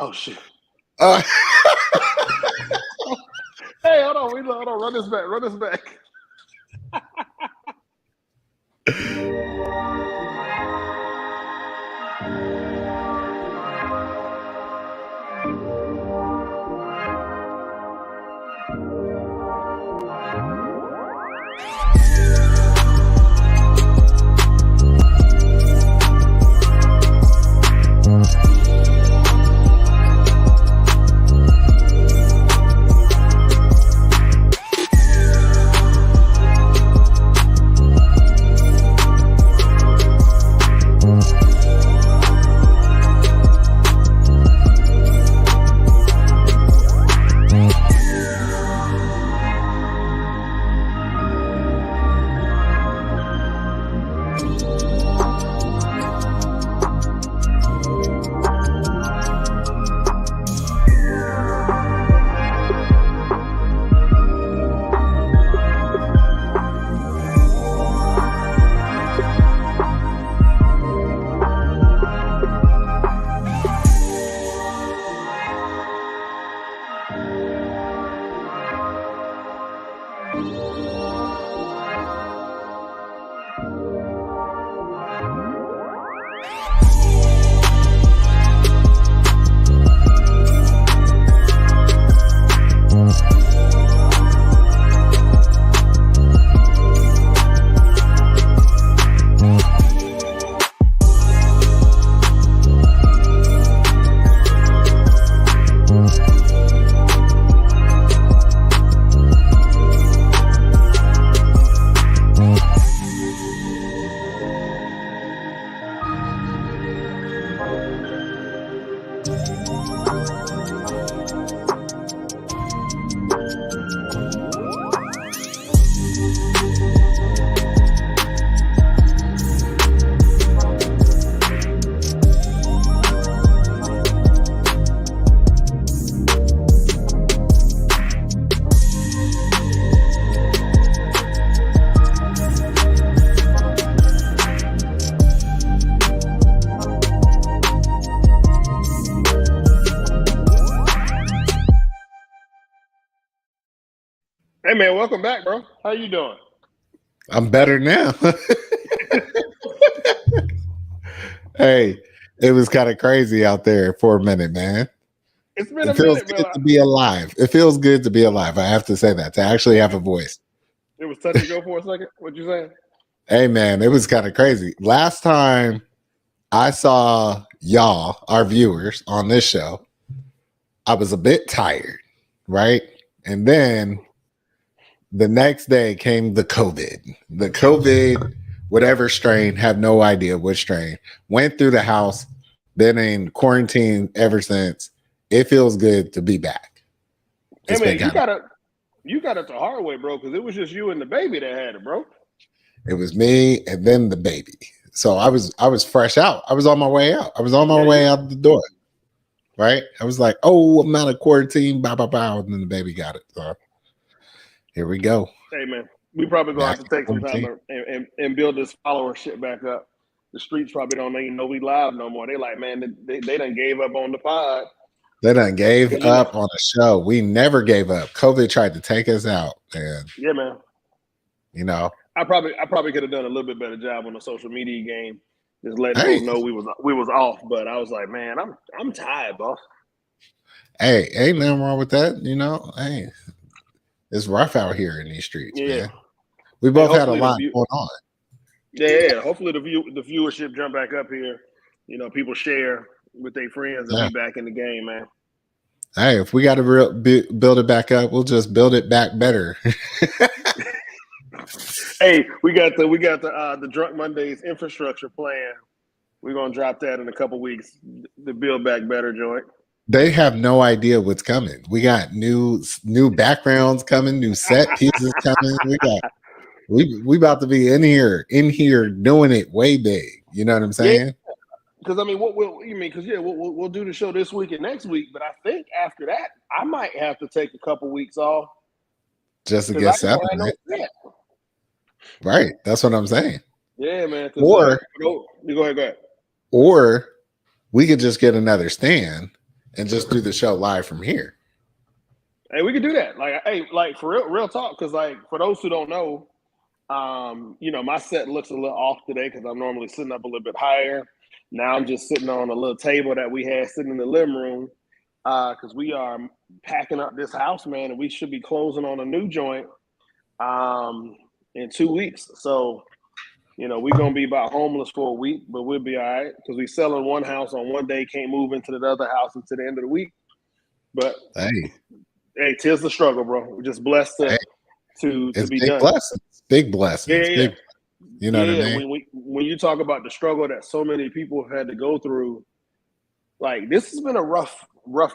Oh shit. Uh, Hey, hold on. Hold on. Run this back. Run this back. Hey man, welcome back, bro. How you doing? I'm better now. Hey, it was kind of crazy out there for a minute, man. It's been It a feels minute, good man. to be alive. It feels good to be alive. I have to say that, to actually have a voice. It was touch and go for a second. What you saying? Hey, man, it was kind of crazy. Last time I saw y'all, our viewers, on this show, I was a bit tired, right? And then the next day came the COVID. The COVID, whatever strain, have no idea which strain, went through the house, been in quarantine ever since. It feels good to be back. Hey man, you got it the hard way, bro, because it was just you and the baby that had it, bro. It was me and then the baby. So I was fresh out. I was on my way out. I was on my way out the door. Right? I was like, oh, I'm out of quarantine, bow, bow, bow. And then the baby got it. So here we go. Hey man, we probably gonna have to take some time and build this followership back up. The streets probably don't even know we live no more. They like, man, they done gave up on the pod. They done gave up on the show. We never gave up. COVID tried to take us out, and yeah, man. You know, I probably could have done a little bit better job on the social media game, just letting people know we was off. But I was like, man, I'm tired, boss. Hey, ain't nothing wrong with that. You know, hey, it's rough out here in these streets, man. We both had a lot going on. Yeah. Hopefully the viewership jump back up here. You know, people share with their friends and be back in the game, man. Hey, if we got to build it back up, we'll just build it back better. Hey, we got the Drunk Mondays infrastructure plan. We're gonna drop that in a couple weeks. The Build Back Better joint. They have no idea what's coming. We got new backgrounds coming, new set pieces coming. We about to be in here doing it way big. You know what I'm saying? Yeah. Because I mean, we'll do the show this week and next week, but I think after that, I might have to take a couple weeks off just to get settled. Right, that's what I'm saying. Yeah, man. Or go ahead. Or we could just get another stand and just do the show live from here. Hey, we could do that. Like, hey, like for real talk, because like for those who don't know, my set looks a little off today because I'm normally sitting up a little bit higher. Now I'm just sitting on a little table that we had sitting in the living room because we are packing up this house, man, and we should be closing on a new joint in 2 weeks. So, we're going to be about homeless for a week, but we'll be all right because we selling one house on one day, can't move into the other house until the end of the week. But hey, tis the struggle, bro. We're just blessed to be big done. Blessings. Big blessings. Yeah. You know what I mean? When you talk about the struggle that so many people have had to go through, like this has been a rough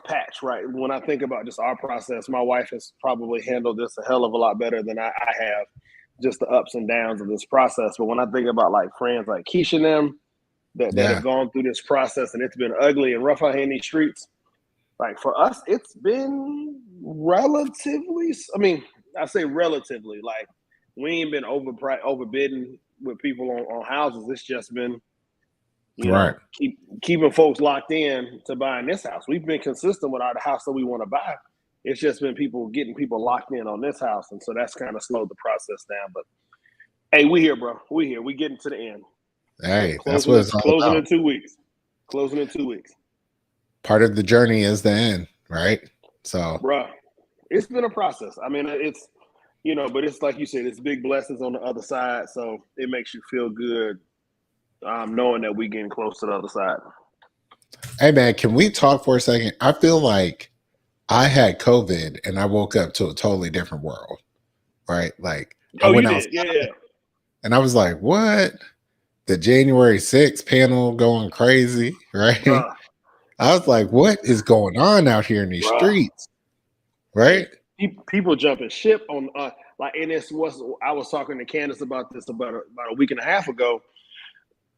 patch, right? When I think about just our process, my wife has probably handled this a hell of a lot better than I have, just the ups and downs of this process. But when I think about like friends like Keisha and them that have gone through this process and it's been ugly and rough out here in these streets, like for us, it's been relatively, I say relatively, like we ain't been overbidding with people on houses. It's just been, keeping folks locked in to buying this house. We've been consistent with the house that we want to buy. It's just been getting people locked in on this house. And so that's kind of slowed the process down. But hey, we here, bro. We here. We getting to the end. Hey, that's what it's all closing about. in 2 weeks. Closing in 2 weeks. Part of the journey is the end, right? So, bro, it's been a process. I mean, it's, but it's like you said, it's big blessings on the other side. So it makes you feel good knowing that we're getting close to the other side. Hey, man, can we talk for a second? I feel like I had COVID and I woke up to a totally different world, right? Like, I went outside and I was like, what? The January 6th panel going crazy, right? I was like, what is going on out here in these streets? Right? People jumping ship on and this was, I was talking to Candace about this about a week and a half ago.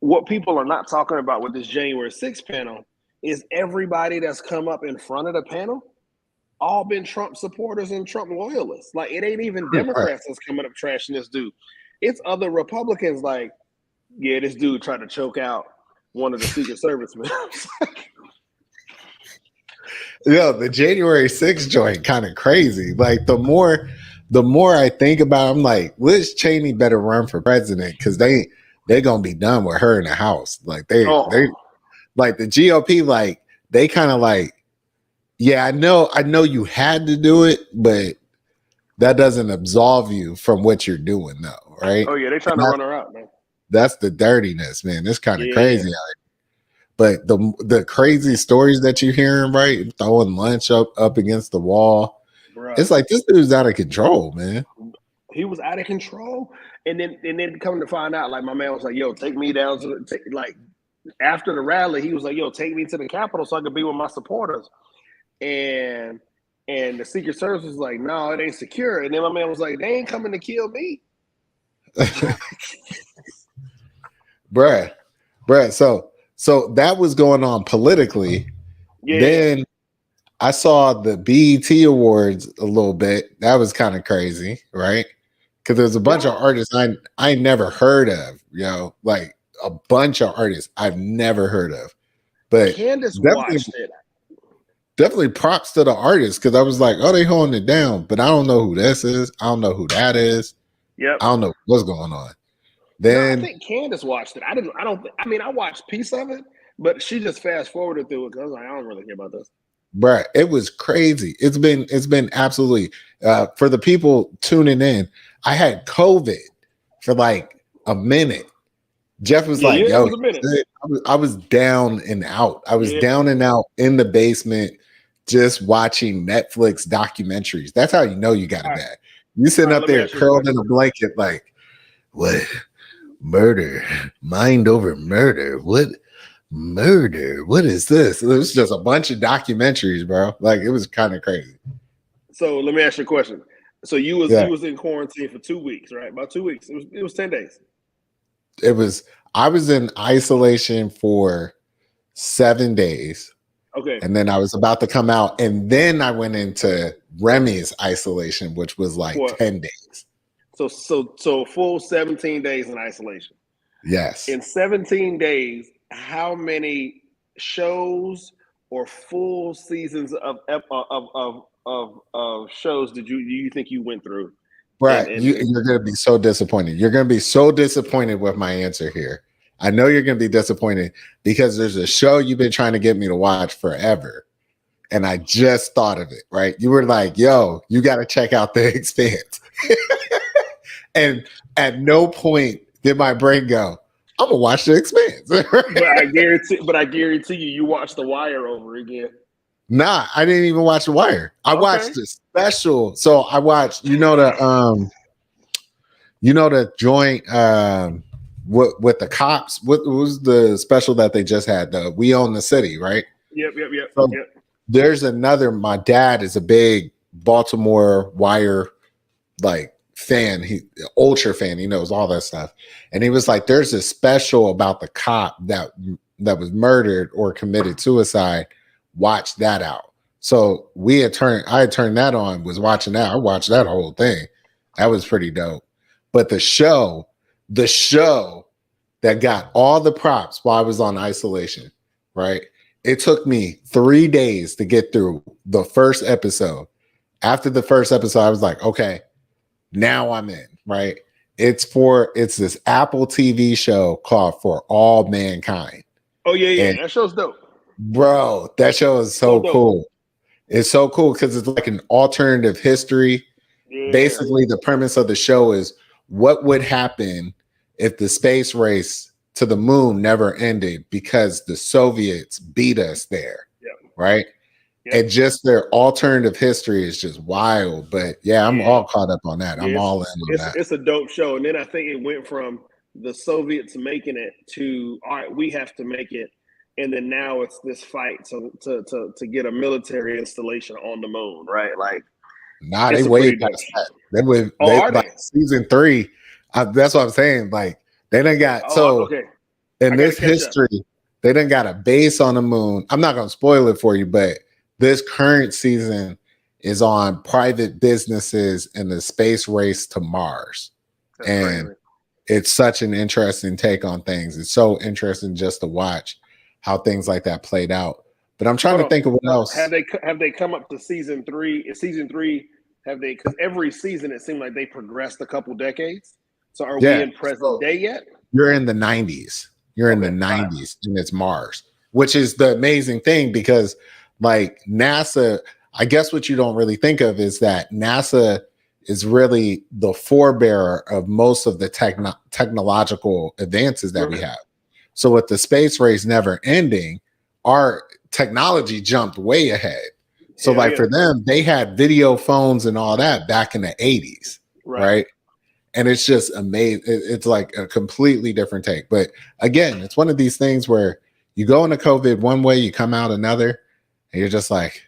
What people are not talking about with this January 6th panel is everybody that's come up in front of the panel all been Trump supporters and Trump loyalists. Like it ain't even Democrats that's coming up trashing this dude. It's other Republicans like, yeah, this dude tried to choke out one of the Secret Service men. The January 6th joint kind of crazy. Like the more I think about it, I'm like, Liz Cheney better run for president because they're gonna be done with her in the House. Like they like the GOP, like they kind of like, yeah, I know you had to do it, but that doesn't absolve you from what you're doing though, right? Oh yeah, they're trying to run her out, man. That's the dirtiness, man. It's kind of crazy. But the crazy stories that you're hearing, right? Throwing lunch up against the wall. Bruh. It's like this dude's out of control, man. He was out of control. And then coming to find out, like my man was like, yo, take me down to like after the rally, he was like, yo, take me to the Capitol so I could be with my supporters. And the Secret Service was like, no, it ain't secure. And then my man was like, they ain't coming to kill me. Bruh. So that was going on politically. Yeah. Then I saw the BET Awards a little bit. That was kind of crazy, right? Because there's a bunch of artists I never heard of, like a bunch of artists I've never heard of. But Candace watched it. Definitely props to the artists because I was like, oh, they holding it down. But I don't know who this is. I don't know who that is. Yep. I don't know what's going on. Then I think Candace watched it. I watched a piece of it, but she just fast forwarded through it because I was like, I don't really care about this. Bruh, it was crazy. It's been absolutely for the people tuning in. I had COVID for like a minute. Jeff was like, yo, I was down and out. I was down and out in the basement just watching Netflix documentaries. That's how you know you got it bad. You sitting up there curled in a blanket like, what? Murder, mind over murder. What murder? What is this? It was just a bunch of documentaries, bro. Like it was kind of crazy. So let me ask you a question. So you was in quarantine for 2 weeks, right? About 2 weeks. It was 10 days. I was in isolation for 7 days. Okay. And then I was about to come out, and then I went into Remy's isolation, which was like 10 days. So full 17 days in isolation. Yes. In 17 days, how many shows or full seasons of shows do you think you went through? Right. You're going to be so disappointed. You're going to be so disappointed with my answer here. I know you're going to be disappointed because there's a show you've been trying to get me to watch forever. And I just thought of it, right? You were like, yo, you got to check out The Expanse. And at no point did my brain go, I'm going to watch The Expanse. But I guarantee you watched The Wire over again. Nah, I didn't even watch The Wire. I watched the special. So I watched, the joint with the cops. What was the special that they just had? The We Own the City, right? Yep. So there's another. My dad is a big Baltimore Wire fan. He ultra fan. He knows all that stuff. And he was like, "There's a special about the cop that was murdered or committed suicide. Watch that out." So I had turned that on. Was watching that. I watched that whole thing. That was pretty dope. But the show that got all the props while I was on isolation, right? It took me 3 days to get through the first episode. After the first episode, I was like, okay, now I'm in, right? It's this Apple TV show called For All Mankind. Oh, yeah. And that show's dope. Bro, that show is so cool. It's so cool because it's like an alternative history. Yeah. Basically, the premise of the show is what would happen if the space race to the moon never ended because the Soviets beat us there, right? Yeah. And just their alternative history is just wild. But yeah, I'm all caught up on that. I'm all in on that. It's a dope show. And then I think it went from the Soviets making it to, all right, we have to make it. And then now it's this fight to get a military installation on the moon, right? Like, they way past that. Season 3. That's what I'm saying. Like, they done got in this history, they done got a base on the moon. I'm not gonna spoil it for you, but this current season is on private businesses and the space race to Mars. That's crazy. It's such an interesting take on things. It's so interesting just to watch how things like that played out. But I'm trying to think of what else. Have they come up to season 3? Is season 3, have they, because every season it seemed like they progressed a couple decades. So are we in present day yet? You're in the 90s. You're in the 90s, and it's Mars, which is the amazing thing because, like, NASA, I guess what you don't really think of is that NASA is really the forebearer of most of the technological advances that we have. So with the space race never ending, our technology jumped way ahead. So for them, they had video phones and all that back in the 80s, right? And it's just amazing. It's like a completely different take. But again, it's one of these things where you go into COVID one way, you come out another, and you're just like,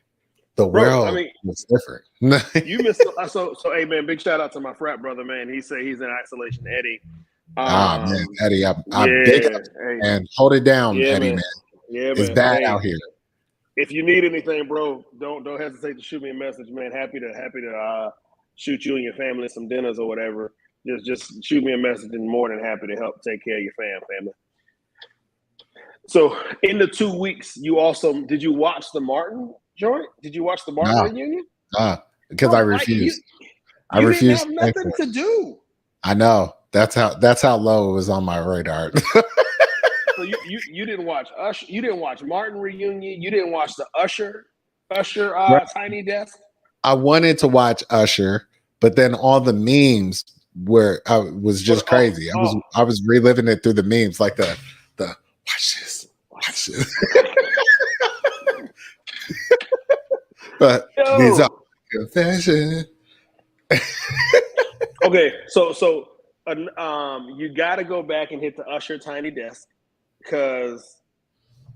the world is different. You missed so hey man, big shout out to my frat brother, man. He said he's in isolation, Eddie. Man, Eddie, I'm big up, and hold it down, Eddie, man. Yeah, it's bad out here. If you need anything, bro, don't hesitate to shoot me a message, man. Happy to shoot you and your family some dinners or whatever. Just shoot me a message, and more than happy to help take care of your family. So in the 2 weeks, did you watch the Martin joint? Did you watch the Martin reunion? Because I refused. I refused. You didn't have nothing to do. I know. That's how low it was on my radar. So you didn't watch Usher. You didn't watch Martin reunion. You didn't watch the Usher Tiny Desk. I wanted to watch Usher, but then all the memes was just crazy. I was reliving it through the memes, like the watch this. But these are confession. Okay, so you got to go back and hit the Usher Tiny Desk because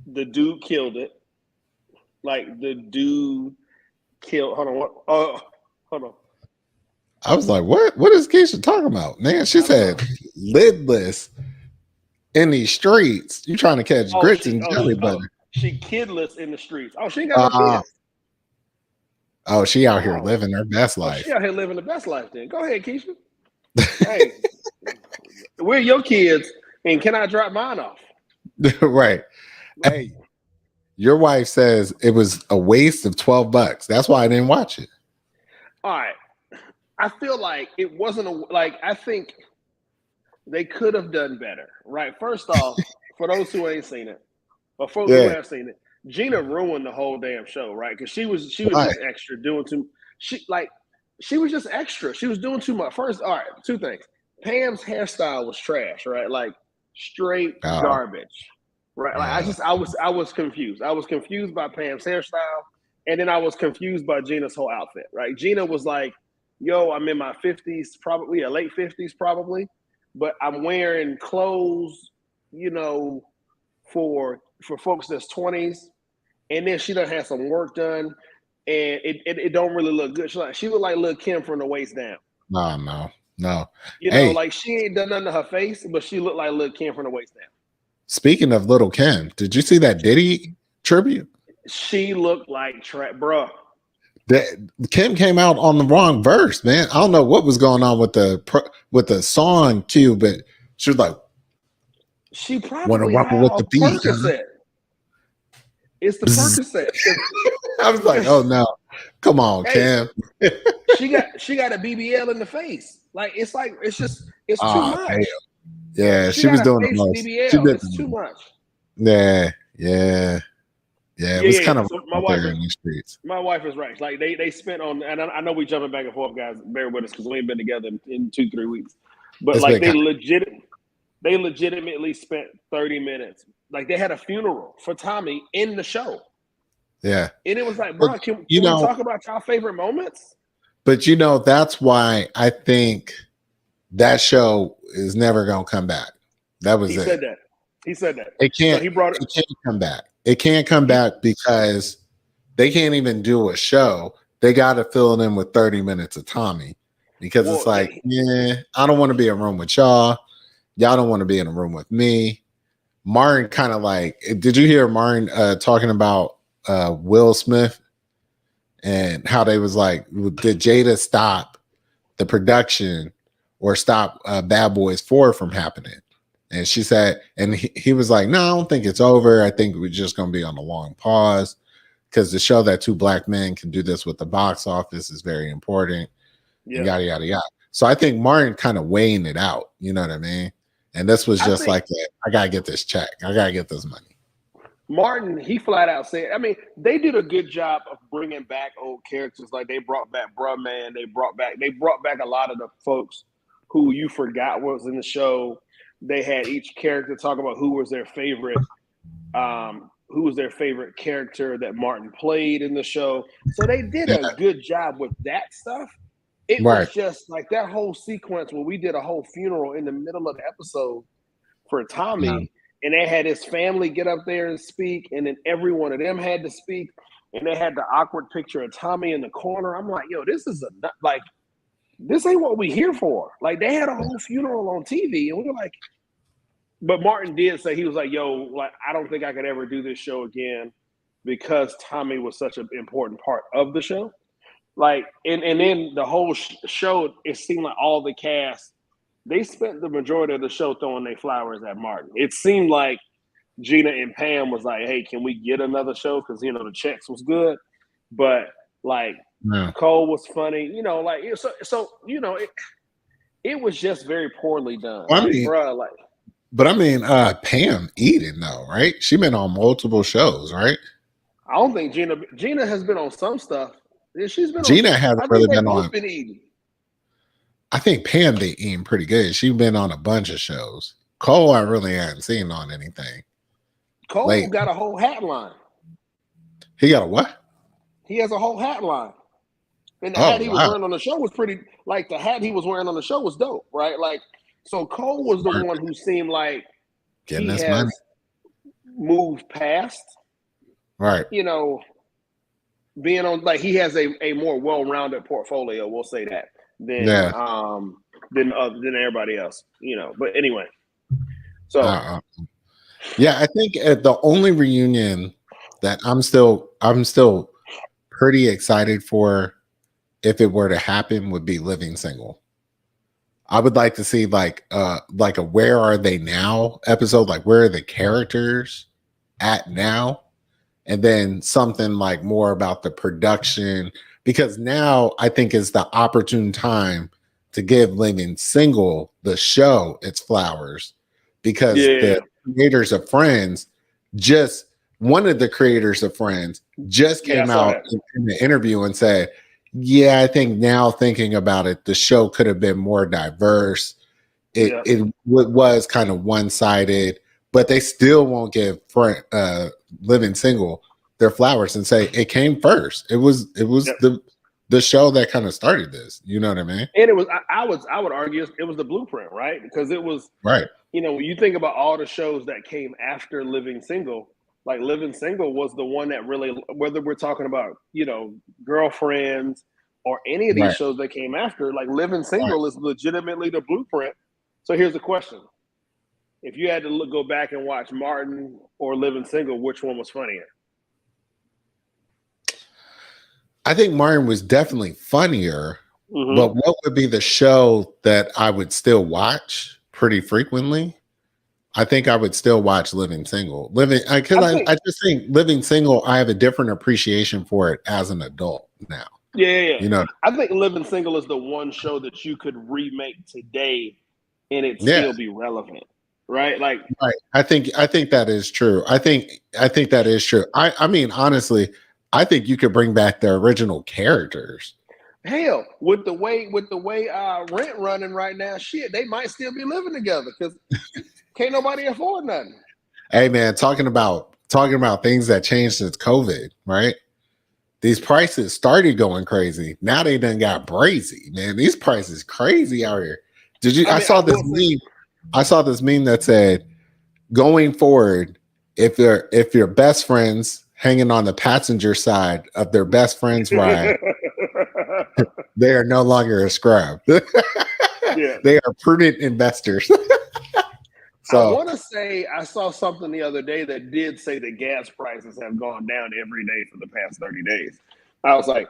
the dude killed it. Like the dude killed. Hold on. Hold on. I was like, what is Keisha talking about? Man, she said lidless in these streets. You trying to catch grits and jelly butter. She kidless in the streets. Oh, she ain't got no kids. Oh, she out here living her best life. She out here living the best life then. Go ahead, Keisha. Hey, we're your kids, and can I drop mine off? Right. Hey, Your wife says it was a waste of $12. That's why I didn't watch it. All right. I feel like it wasn't like I think they could have done better. Right. First off, for those who ain't seen it, or folks who Yeah. have seen it, Gina ruined the whole damn show, right? Because she was Right. just extra doing too. She was just extra. She was doing too much. First, all right, two things. Pam's hairstyle was trash, right? Like straight Oh, garbage, right? Like yeah. I was confused. I was confused by Pam's hairstyle, and then I was confused by Gina's whole outfit, right? Gina was like, "Yo, I'm in my 50s, probably late 50s, probably, but I'm wearing clothes, you know, for folks that's 20s, and then she done had some work done, and it don't really look good. She looked like Lil' Kim from the waist down. No, no, no. You know, Hey, like she ain't done nothing to her face, but she looked like Lil' Kim from the waist down. speaking of Little Kim, did you see that Diddy tribute? She looked like bruh. That Kim came out on the wrong verse, man. I don't know what was going on with the song cue, but she was like, She "Want to probably rumble had with a the beat?" Huh? Percocet. It's the Percocet. I was like, "Oh no, come on, Hey, Kim." she got a BBL in the face. It's too Ah, damn. much. Yeah, She she got was a doing the face most. She BBL. did It's the too most. much. Yeah, yeah, yeah. It was kind of So out there in the streets. my wife is right. Like they spent on, and I know we jumping back and forth, guys. Bear with us because we ain't been together in 2-3 weeks. But It's like been kind they legitimately spent 30 minutes. Like they had a funeral for Tommy in the show, yeah. and it was like, But bro, can you we know, talk about y'all favorite moments? that's why I think that show is never gonna come back. That was He it. said that. He said that. It So can't. he brought it. It can't come back. It can't come He, back because they can't even do a show. They got to fill it in with 30 minutes of Tommy because it's well, like, yeah, I don't want to be in a room with y'all. Y'all don't want to be in a room with me. Martin kind of like, did you hear Martin talking about Will Smith and how they was like, did Jada stop the production or stop Bad Boys 4 from happening? And she said, and he was like, no, I don't think it's over. I think we're just going to be on a long pause because to show that two black men can do this with the box office is very important. yeah. And yada, yada, yada. So I think Martin kind of weighing it out. You know what I mean? And this was just like, I got to get this check. I got to get this money. Martin, he flat out said, I mean, they did a good job of bringing back old characters. Like they brought back Bruh Man. They brought back a lot of the folks who you forgot was in the show. They had each character talk about who was their favorite character that Martin played in the show. So they did Yeah. a good job with that stuff. It was just like that whole sequence where we did a whole funeral in the middle of the episode for Tommy, and they had his family get up there and speak, and then every one of them had to speak, and they had the awkward picture of Tommy in the corner. I'm like, yo, this ain't what we here for. Like they had a whole funeral on TV, and we were like, but Martin did say, he was like, yo, like I don't think I could ever do this show again because Tommy was such an important part of the show. Like, and then the whole show, it seemed like all the cast, they spent the majority of the show throwing their flowers at Martin. It seemed like Gina and Pam was like, hey, can we get another show? Because, the checks was good. But, like, Cole was funny. Like, it was just very poorly done. Well, But I mean, Pam Eden, though, right? She been on multiple shows, right? I don't think Gina has been on some stuff. She's been Gina on. hasn't I really think they been both on. been eating. I think Pam been eating pretty good. She's been on a bunch of shows. Cole, I really haven't seen on anything. Cole got a whole hat line. He got a what? He has a whole hat line. And the Oh, hat he was wearing on the show was pretty, like the hat he was wearing on the show was dope, right? Like, so Cole was the one who seemed like getting he this has money. Moved past, right? Being on, like he has a more well-rounded portfolio. We'll say that than everybody else, But anyway, so yeah, I think the only reunion that I'm still pretty excited for, if it were to happen, would be Living Single. I would like to see like a Where Are They Now episode, like where are the characters at now, and then something like more about the production, because now I think is the opportune time to give Living Single, the show, its flowers, because Yeah, the creators of Friends just one of the creators of Friends just yeah, I came saw out that. in the interview and said, yeah, I think now thinking about it, the show could have been more diverse. Yeah, Was kind of one sided, but they still won't give Living Single their flowers and say it came first. It was yeah. the show that kind of started this. You know what I mean? And it was I would argue it was the blueprint, right? Because it was, Right. when you think about all the shows that came after Living Single, like Living Single was the one that really, whether we're talking about, Girlfriends or any of these Right. shows that came after, like Living Right. Single is legitimately the blueprint. So here's the question. If you had to go back and watch Martin or Living Single, which one was funnier? I think Martin was definitely funnier, but Mm-hmm. what would be the show that I would still watch pretty frequently? I think I would still watch Living Single. Because I I, think, I just think Living Single, I have a different appreciation for it as an adult now. yeah, yeah, yeah. You know, I think Living Single is the one show that you could remake today and it yeah, still be relevant, right? Like, right. I think that is true. I think that is true. I mean, honestly, I think you could bring back the original characters. hell, with the way rent running right now, shit, they might still be living together because can't nobody afford nothing. Hey man, talking about things that changed since COVID, right? These prices started going crazy. Now they done got brazy, man. These prices crazy out here. Did you? I I mean, I saw this will say, meme. I saw this meme that said, "Going forward, if your best friends hanging on the passenger side of their best friend's ride, they are no longer a scrub. yeah. They are prudent investors." I So, want to say I saw something the other day that did say that gas prices have gone down every day for the past 30 days. I was like,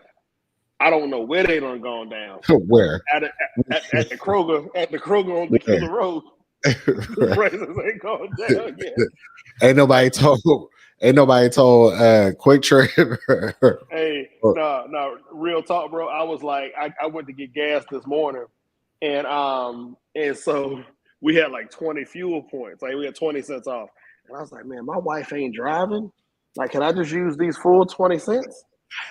I don't know where they done gone down. where? At the Kroger on Where? Tequila Road, the prices ain't going down yet. Ain't Like, nobody told. Ain't nobody told Quick Trip. hey, no, real talk, bro. I was like, I went to get gas this morning, and so we had like 20 fuel points. Like we had 20 cents off, and I was like, man, my wife ain't driving. Like, can I just use these full 20 cents?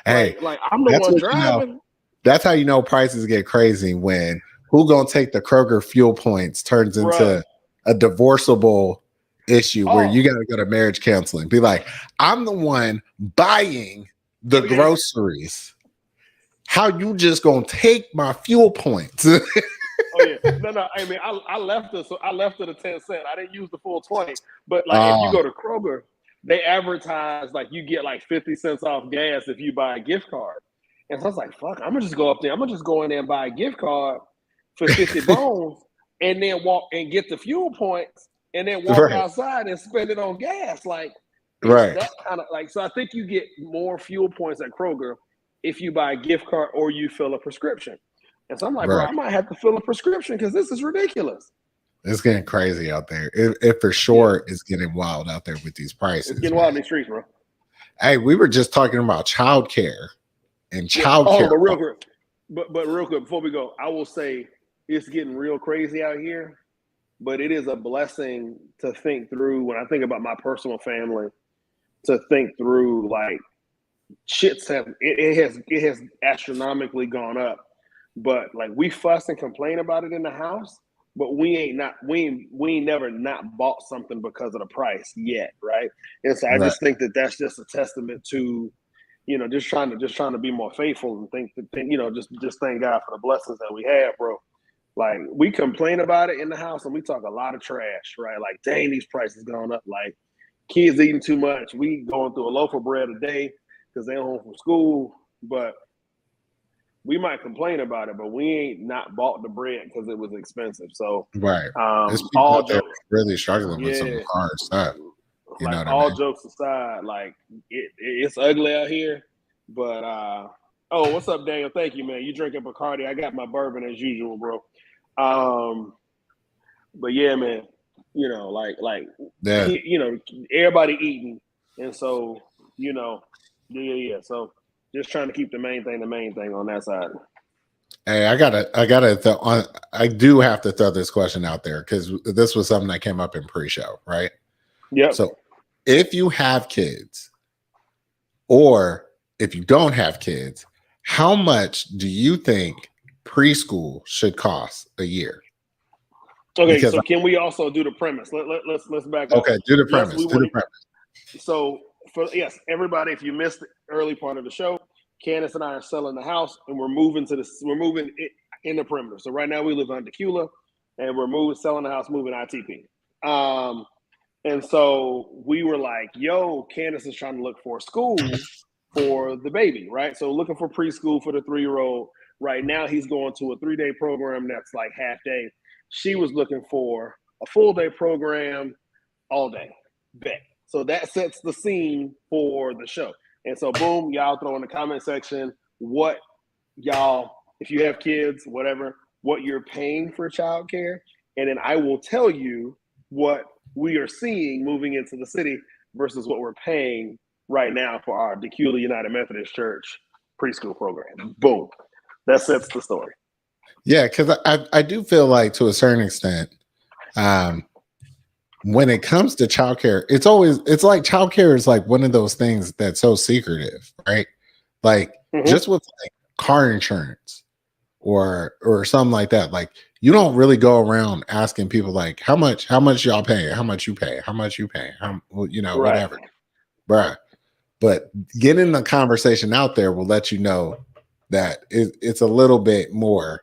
Hey, Like I'm the that's one what you know. driving. That's how you know prices get crazy when who gonna take the Kroger fuel points turns Bruh. into a divorceable issue where Oh, you got to go to marriage counseling. Be like, I'm the one buying the oh yeah. groceries. How you just gonna take my fuel points? Oh yeah, no. I mean, I left it. So I left it a 10 cent. I didn't use the full 20. But like, if you uh, go to Kroger, they advertise like you get like 50 cents off gas if you buy a gift card. And so I was like, fuck, I'm gonna just go up there. I'm gonna just go in there and buy a gift card for 50 bones, and then walk and get the fuel points, and then walk right, outside and spend it on gas. Like it's right, that kind of like. So I think you get more fuel points at Kroger if you buy a gift card or you fill a prescription. And so I'm like, bro, right. I might have to fill a prescription because this is ridiculous. It's getting crazy out there. It for Yeah, sure is getting wild out there with these it's prices, getting man. wild in these streets, bro. Hey, we were just talking about childcare and Yeah. Oh, childcare. but real quick, but real quick before we go, I will say it's getting real crazy out here. But it is a blessing to think through when I think about my personal family. To think through like shits have it has astronomically gone up, but like we fuss and complain about it in the house, but we ain't never not bought something because of the price yet, right? And so I Right, just think that that's just a testament to just trying to be more faithful and think just thank God for the blessings that we have, bro. Like we complain about it in the house and we talk a lot of trash, right? Like, dang, these prices going up. Like kids eating too much. We going through a loaf of bread a day because they're home from school. But we might complain about it, but we ain't not bought the bread because it was expensive. So, right. There's people all out there jokes, really struggling with some yeah, hard stuff. You know like what I all mean? jokes aside, like it's ugly out here. But oh, what's up, Daniel? Thank you, man. You drinking Bacardi? I got my bourbon as usual, bro. Um, but yeah, man, like Yeah, everybody eating, and so you know, yeah. So just trying to keep the main thing on that side. Hey, I do have to throw this question out there because this was something that came up in pre-show, right? Yep. So if you have kids or if you don't have kids, how much do you think preschool should cost a year? Okay, Because so can we also do the premise? Let's back up. Okay, do the Yes, premise. Do the premise. So everybody, if you missed the early part of the show, Candace and I are selling the house, and we're moving it in the perimeter. So right now we live on Tequila, and we're selling the house, moving ITP. And so we were like, "Yo, Candace is trying to look for a school for the baby, right? So looking for preschool for the 3-year-old. Right now, he's going to a 3-day program that's like half day. She was looking for a full day program, all day. Bet. So that sets the scene for the show. And so, boom, y'all throw in the comment section what y'all, if you have kids, whatever, what you're paying for childcare. And then I will tell you what we are seeing moving into the city versus what we're paying right now for our Tequila United Methodist Church preschool program. Boom. That sets the story. Yeah, because I do feel like to a certain extent, when it comes to childcare, it's like childcare is like one of those things that's so secretive, right? Like just with like car insurance or something like that. Like you don't really go around asking people like how much y'all pay, how much you pay, whatever, bruh. But getting the conversation out there will let you know that it's a little bit more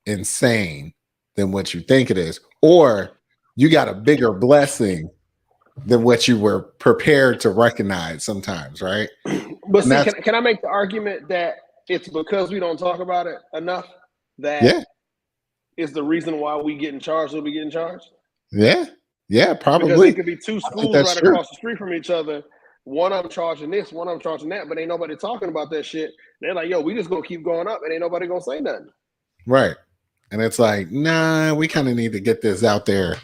insane than what you think it is, or you got a bigger blessing than what you were prepared to recognize sometimes, right? But see, can I make the argument that it's because we don't talk about it enough that is the reason why we getting charged what we getting charged? Yeah, probably. Because it could be two schools right across the street from each other. One of them charging this, one of them charging that, but ain't nobody talking about that shit. They're like, yo, we just gonna keep going up and ain't nobody gonna say nothing. Right. And it's like, nah, we kind of need to get this out there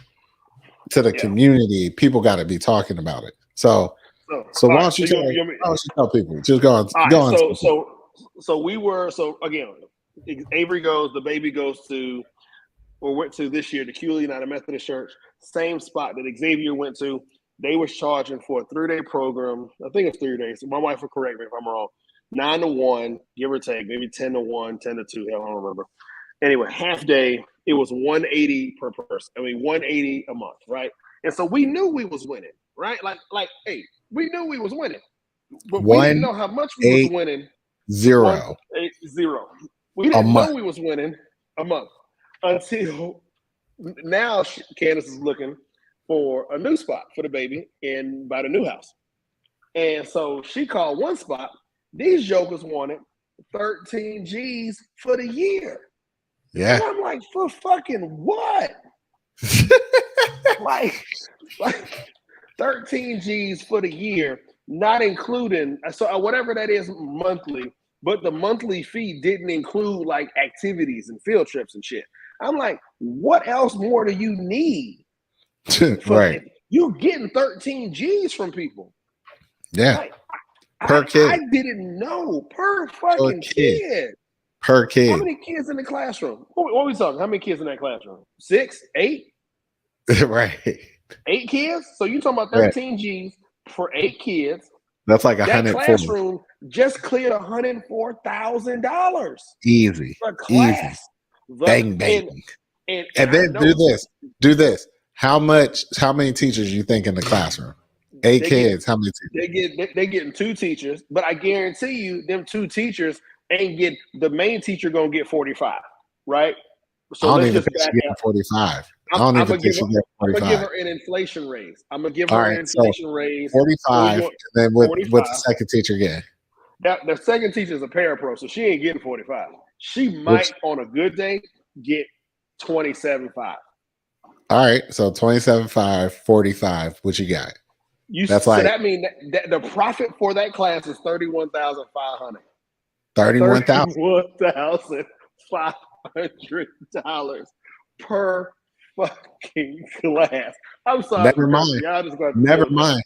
to the community. People got to be talking about it. So why don't you tell people? Just go on. So again, Avery goes, the baby goes to, or went to this year, the Tequila United Methodist Church, same spot that Xavier went to. They was charging for a 3-day program. I think it's 3 days. My wife will correct me if I'm wrong. 9 to 1, give or take, maybe 10 to 1, 10 to 2. Hell, I don't remember. Anyway, half day, it was $180 per person. I mean, $180 a month, right? And so we knew we was winning, right? Like, hey, we knew we was winning, but we didn't know how much we was winning. 0. We didn't know we was winning a month until now. Candace is looking for a new spot for the baby by the new house, and so she called one spot. These jokers wanted 13 G's for the year. Yeah. And I'm like, for fucking what? like 13 G's for the year, not including, so whatever that is monthly, but the monthly fee didn't include like activities and field trips and shit. I'm like, what else more do you need? Right. You're getting 13 G's from people. Yeah. Like, per kid. I didn't know. Per fucking kid. Per kid. How many kids in the classroom? What are we talking? How many kids in that classroom? 6, 8? Right. 8 kids? So you talking about 13 G's for 8 kids. That's like that classroom just cleared $104,000. Easy. For class. Easy. Bang, bang. And then do this. How many teachers you think in the classroom? 8 kids. How many teachers? They getting 2 teachers, but I guarantee you them 2 teachers ain't get, the main teacher gonna get 45, right? So I don't even think she get 45. I'm gonna give her an inflation raise. I'm gonna give her an inflation raise. 45. And then what the second teacher get? The second teacher is a parapro, so she ain't getting 45. She might on a good day get 27.5. All right, so 27.5, 45. What you got? That means that the profit for that class is $31,500. $31,500 per fucking class. I'm sorry. Never mind.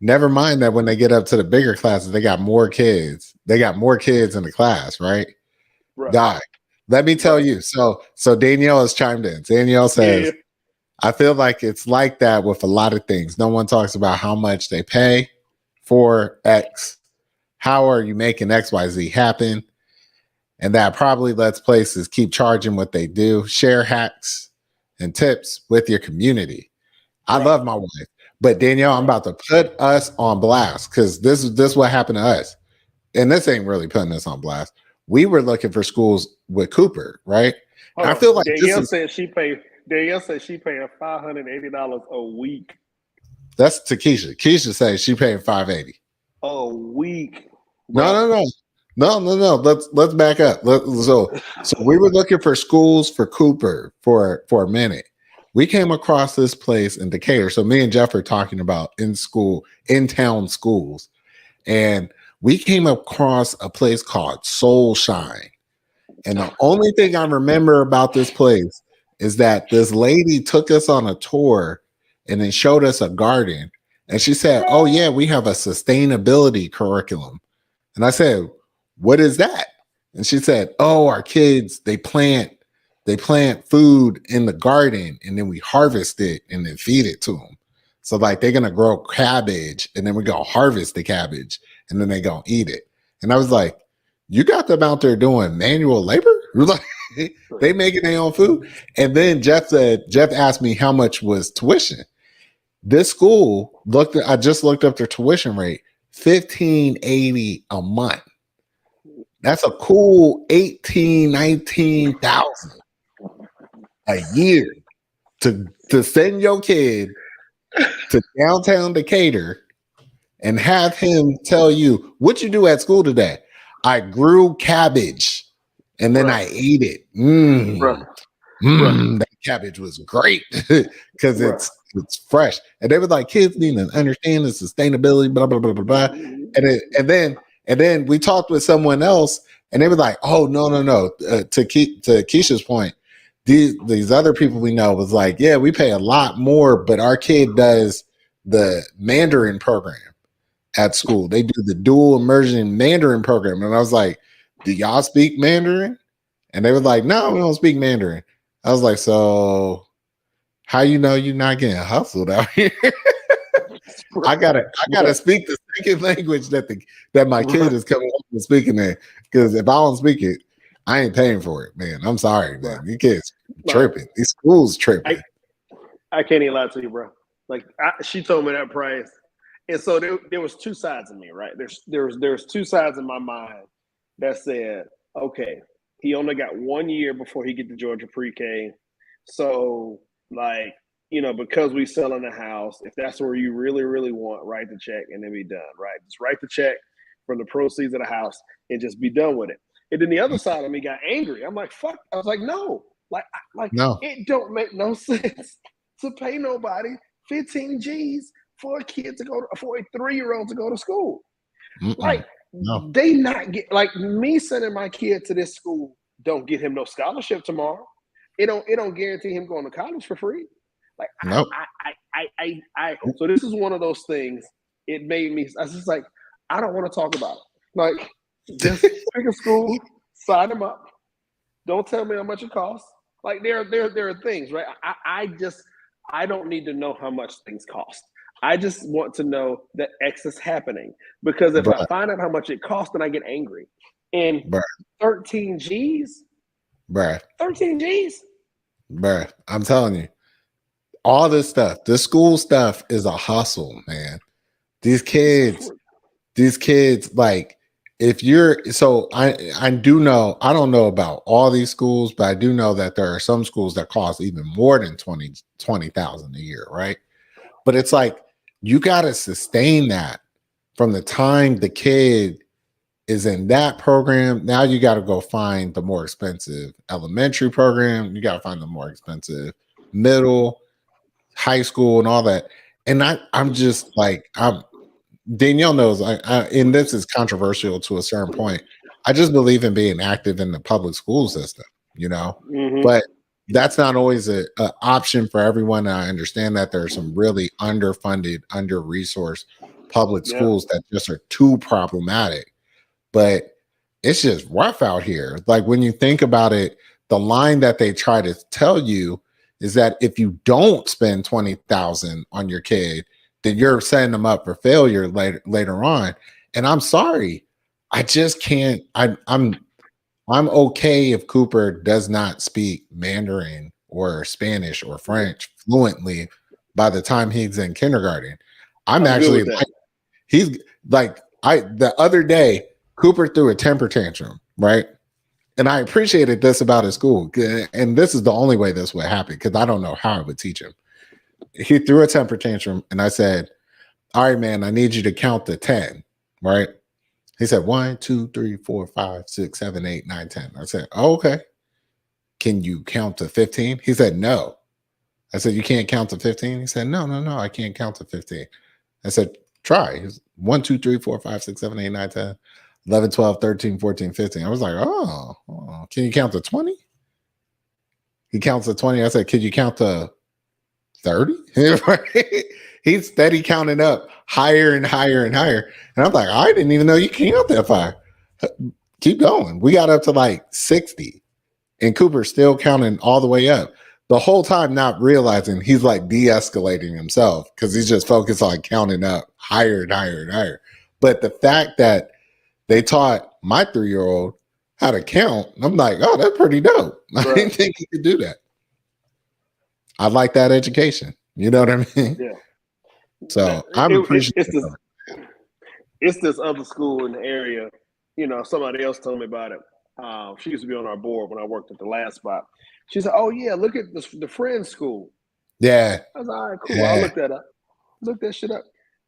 Never mind that when they get up to the bigger classes, they got more kids. They got more kids in the class, right? Right. Die. Let me tell Right. you. So Danielle has chimed in. Danielle Yeah. says, I feel like it's like that with a lot of things. No one talks about how much they pay for X. How are you making XYZ happen? And that probably lets places keep charging what they do. Share hacks and tips with your community. I Right. love my wife. But Danielle, I'm Right. about to put us on blast because this what happened to us. And this ain't really putting us on blast. We were looking for schools with Cooper, right? And Hold I on. feel like this Danielle is said she paid. Danielle said she paying $580 a week. that's to Keisha. Keisha says she paying 580. A week, No, bro. no, no. No, no, no. Let's back up. So we were looking for schools for Cooper for a minute. We came across this place in Decatur. So me and Jeff are talking about in town schools, and we came across a place called Soul Shine. And the only thing I remember about this place is that this lady took us on a tour and then showed us a garden. And she said, "Oh yeah, we have a sustainability curriculum." And I said, "What is that?" And she said, "Oh, our kids, they plant food in the garden and then we harvest it and then feed it to them. So like they're gonna grow cabbage and then we're gonna harvest the cabbage and then they're gonna eat it." And I was like, "You got them out there doing manual labor?" Like they making their own food. And then Jeff asked me how much was tuition. This school I just looked up their tuition rate, 1580 a month. That's a cool 19,000 a year to send your kid to downtown Decatur and have him tell you what you do at school today. I grew cabbage and then Bruh. I ate it. Bruh. Bruh. That cabbage was great because Bruh. it's fresh. And they were like, kids need to understand the sustainability, blah blah blah blah blah. And then we talked with someone else, and they were like, "Oh no no no!" To Keisha's point, these other people we know was like, "Yeah, we pay a lot more, but our kid does the Mandarin program at school. They do the dual immersion Mandarin program." And I was like, "Do y'all speak Mandarin?" And they were like, "No, we don't speak Mandarin." I was like, "So how you know you're not getting hustled out here?" I gotta speak the second language that my kid is coming up and speaking there. Because if I don't speak it, I ain't paying for it, man. I'm sorry, man. These kids Like, tripping. These schools tripping. I can't even lie to you, bro. Like she told me that price, and so there was two sides of me, right? There's two sides in my mind that said, okay, he only got 1 year before he get to Georgia pre-K, so like because we selling the house, if that's where you really really want, write the check and then be done, right? Just write the check from the proceeds of the house and just be done with it. And then the other side of me got angry. I'm like, fuck. I was like, no, like No, it don't make no sense to pay nobody 15 G's for a kid to for a 3-year-old to go to school. Like no, they not get like me sending my kid to this school don't get him no scholarship tomorrow. It don't guarantee him going to college for free. Like no. so this is one of those things. It made me. I was just like, I don't want to talk about it. Like, just pick a school, sign them up. Don't tell me how much it costs. Like there are things, right? I don't need to know how much things cost. I just want to know that X is happening, because if I Bruh, find out how much it costs, then I get angry. And bruh, 13 G's, bruh, 13 G's. bruh. I'm telling you, all this stuff, the school stuff is a hustle, man. These kids, like if you're so I do know, I don't know about all these schools, but I do know that there are some schools that cost even more than 20,000 a year, right? But it's like you got to sustain that from the time the kid is in that program. Now you got to go find the more expensive elementary program, you got to find the more expensive middle, high school, and all that. And I'm just like, Danielle knows, and this is controversial to a certain point. I just believe in being active in the public school system, Mm-hmm. but that's not always a option for everyone. And I understand that there are some really underfunded, under resourced public Yeah, schools that just are too problematic. But it's just rough out here. Like when you think about it, the line that they try to tell you is that if you don't spend 20,000 on your kid, then you're setting them up for failure later on. And I'm sorry, I just can't. I'm okay if Cooper does not speak Mandarin or Spanish or French fluently by the time he's in kindergarten. I'm I'm good actually with that. like, he's like, the other day, Cooper threw a temper tantrum, right? And I appreciated this about his school. And this is the only way this would happen because I don't know how I would teach him. He threw a temper tantrum, and I said, all right, man, I need you to count to 10, right? He said, 1, 2, 3, 4, 5, 6, 7, 8, 9, 10. I said, oh, okay. Can you count to 15? He said, no. I said, you can't count to 15? He said, no, no, no, I can't count to 15. I said, try. He was 1, 2, 3, 4, 5, 6, 7, 8, 9, 10, 11, 12, 13, 14, 15. I was like, oh, can you count to 20? He counts to 20. I said, could you count to 30? He's steady counting up higher and higher and higher. And I'm like, I didn't even know you can count that far. Keep going. We got up to like 60, and Cooper's still counting all the way up. The whole time, not realizing he's like de-escalating himself because he's just focused on counting up higher and higher and higher. But the fact that they taught my 3-year-old how to count, I'm like, oh, that's pretty dope. I didn't think he could do that. I like that education. You know what I mean? Yeah. So I'm appreciative. It's this other school in the area. You know, somebody else told me about it. She used to be on our board when I worked at the last spot. She said, "Oh yeah, look at the Friends School." Yeah. I was like, all right, cool. Yeah. I'll look that up. Look that shit up.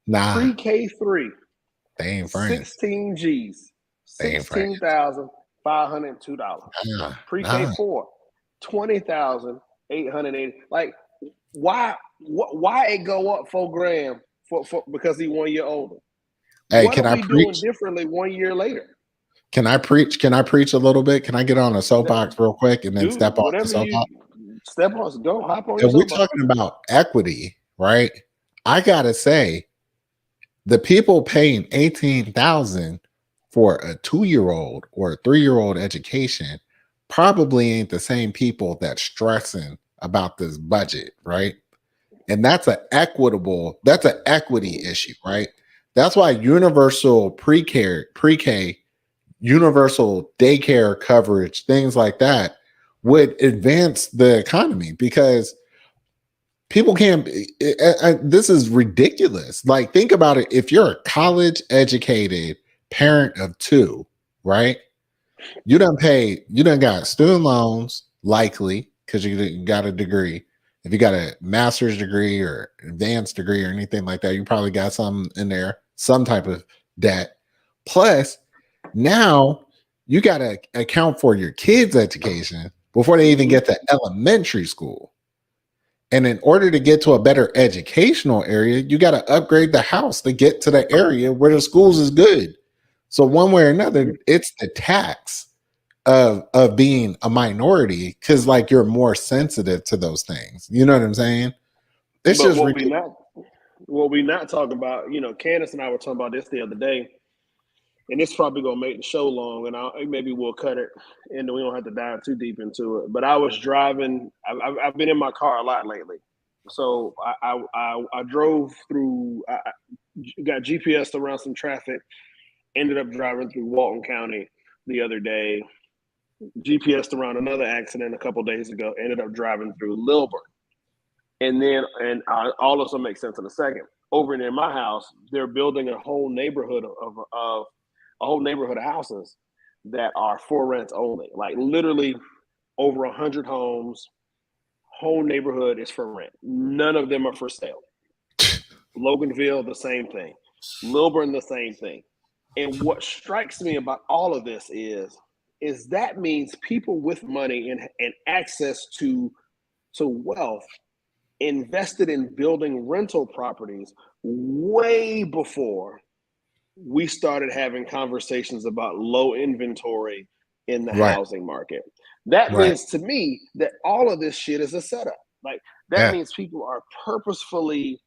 Nah. Pre-K 3. They ain't friends. 16 G's. $16,502. Pre-K 4. 20,880. Like, why it go up $4,000 for because he 1 year older? Hey, what are we doing differently 1 year later? Can I preach? Can I preach a little bit? Can I get on a soapbox real quick and then step off the soapbox? Step on, go hop on. If we're talking about equity, right? I gotta say, the people paying 18,000 for a 2-year-old or a 3-year-old education probably ain't the same people that's stressing about this budget, right? And that's an equity issue, right? That's why universal pre-K, universal daycare coverage, things like that would advance the economy because people can't. This is ridiculous. Like, think about it. If you're a college educated parent of 2, right? You done got student loans, likely, because you got a degree. If you got a master's degree or advanced degree or anything like that, you probably got some in there, some type of debt. Plus, now you got to account for your kids' education before they even get to elementary school. And in order to get to a better educational area, you got to upgrade the house to get to the area where the schools is good. So one way or another, it's the tax of being a minority because like you're more sensitive to those things. You know what I'm saying? It's but just what we not talking about. You know, Candace and I were talking about this the other day, and it's probably gonna make the show long, and maybe we'll cut it, and we don't have to dive too deep into it. But I was driving. I've been in my car a lot lately, so I drove through. I got GPS around some traffic. Ended up driving through Walton County the other day. GPSed around another accident a couple days ago. Ended up driving through Lilburn, and all of this will make sense in a second. Over near my house, they're building a whole neighborhood of houses that are for rent only. Like literally over 100 homes. Whole neighborhood is for rent. None of them are for sale. Loganville, the same thing. Lilburn, the same thing. And what strikes me about all of this is that means people with money and access to wealth invested in building rental properties way before we started having conversations about low inventory in the housing market. That means to me that all of this shit is a setup. Like that means people are purposefully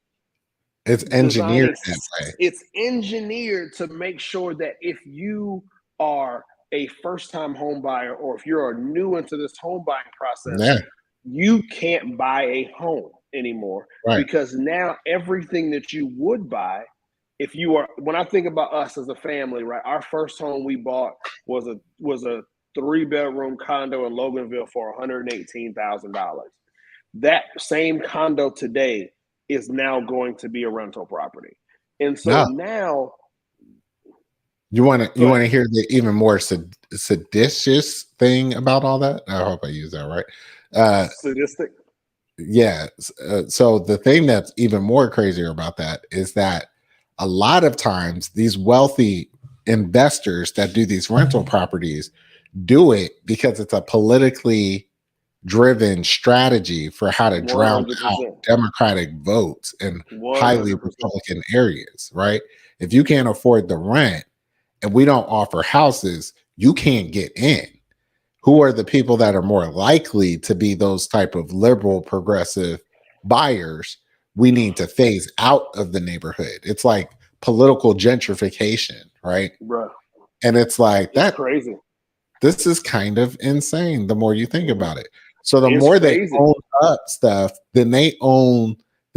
It's design engineered that way. it's engineered to make sure that if you are a first-time home buyer or if you're new into this home buying process, Yeah, you can't buy a home anymore right. because now everything that you would buy, if you are, when I think about us as a family, right, our first home we bought was a 3-bedroom condo in Loganville for $118,000. That same condo today is now going to be a rental property. And so No, now, you want to go ahead. hear the even more seditious thing about all that? I hope I use that right. Sadistic. Yeah. So the thing that's even more crazier about that is that a lot of times these wealthy investors that do these rental properties do it because it's a politically driven strategy for how to drown out 100%. Democratic votes in highly 100%. Republican areas, right? If you can't afford the rent and we don't offer houses, you can't get in. Who are the people that are more likely to be those type of liberal progressive buyers? We need to phase out of the neighborhood. It's like political gentrification, right? Bro, And it's like it's that crazy. this is kind of insane the more you think about it. So the It's more they crazy. own up stuff, then they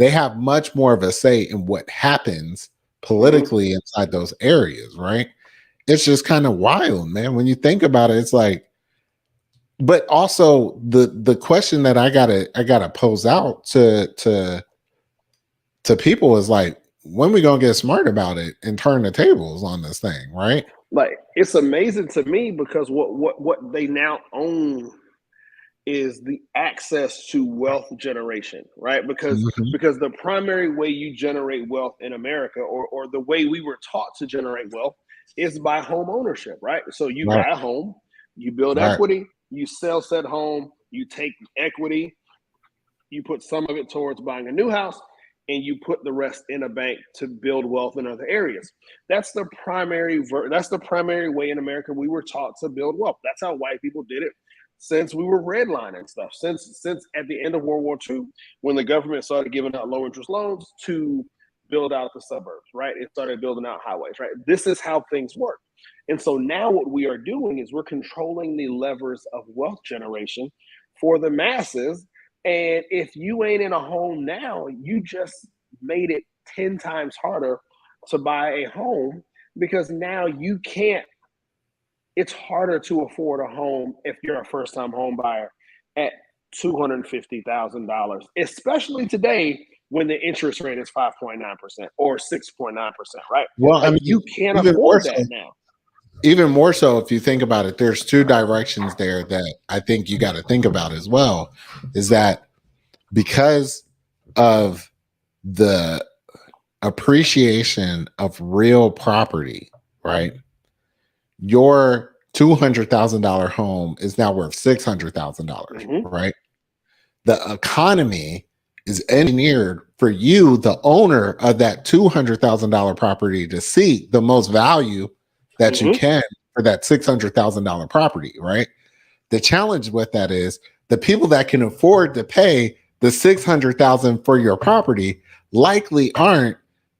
have much more of a say in what happens politically inside those areas, right? It's just kind of wild, man. When you think about it, it's like, but also the question that I gotta pose out to people is like, when we gonna get smart about it and turn the tables on this thing, right? Like, it's amazing to me because what they now own is the access to wealth generation, right? Mhm. Because the primary way you generate wealth in America, or the way we were taught to generate wealth, is by home ownership, right? So you Right, buy a home, you build right. equity, you sell said home, you take equity, you put some of it towards buying a new house, and you put the rest in a bank to build wealth in other areas. That's the primary way in America we were taught to build wealth. That's how white people did it since we were redlining stuff. Since at the end of World War II, when the government started giving out low interest loans to build out the suburbs, right? It started building out highways, right? This is how things work. And so now what we are doing is we're controlling the levers of wealth generation for the masses. And if you ain't in a home now, you just made it 10 times harder to buy a home because now you can't, it's harder to afford a home if you're a first time home buyer at $250,000, especially today when the interest rate is 5.9% or 6.9%, right? Well, I Like, mean, you can't even more afford so, that now. even more so if you think about it, there's two directions there that I think you got to think about as well. Is that because of the appreciation of real property, right? Your $200,000 home is now worth $600,000, Mm-hmm. right? The economy is engineered for you, the owner of that $200,000 property, to seek the most value that you Mm-hmm. can for that $600,000 property, right? The challenge with that is the people that can afford to pay the 600,000 for your property likely aren't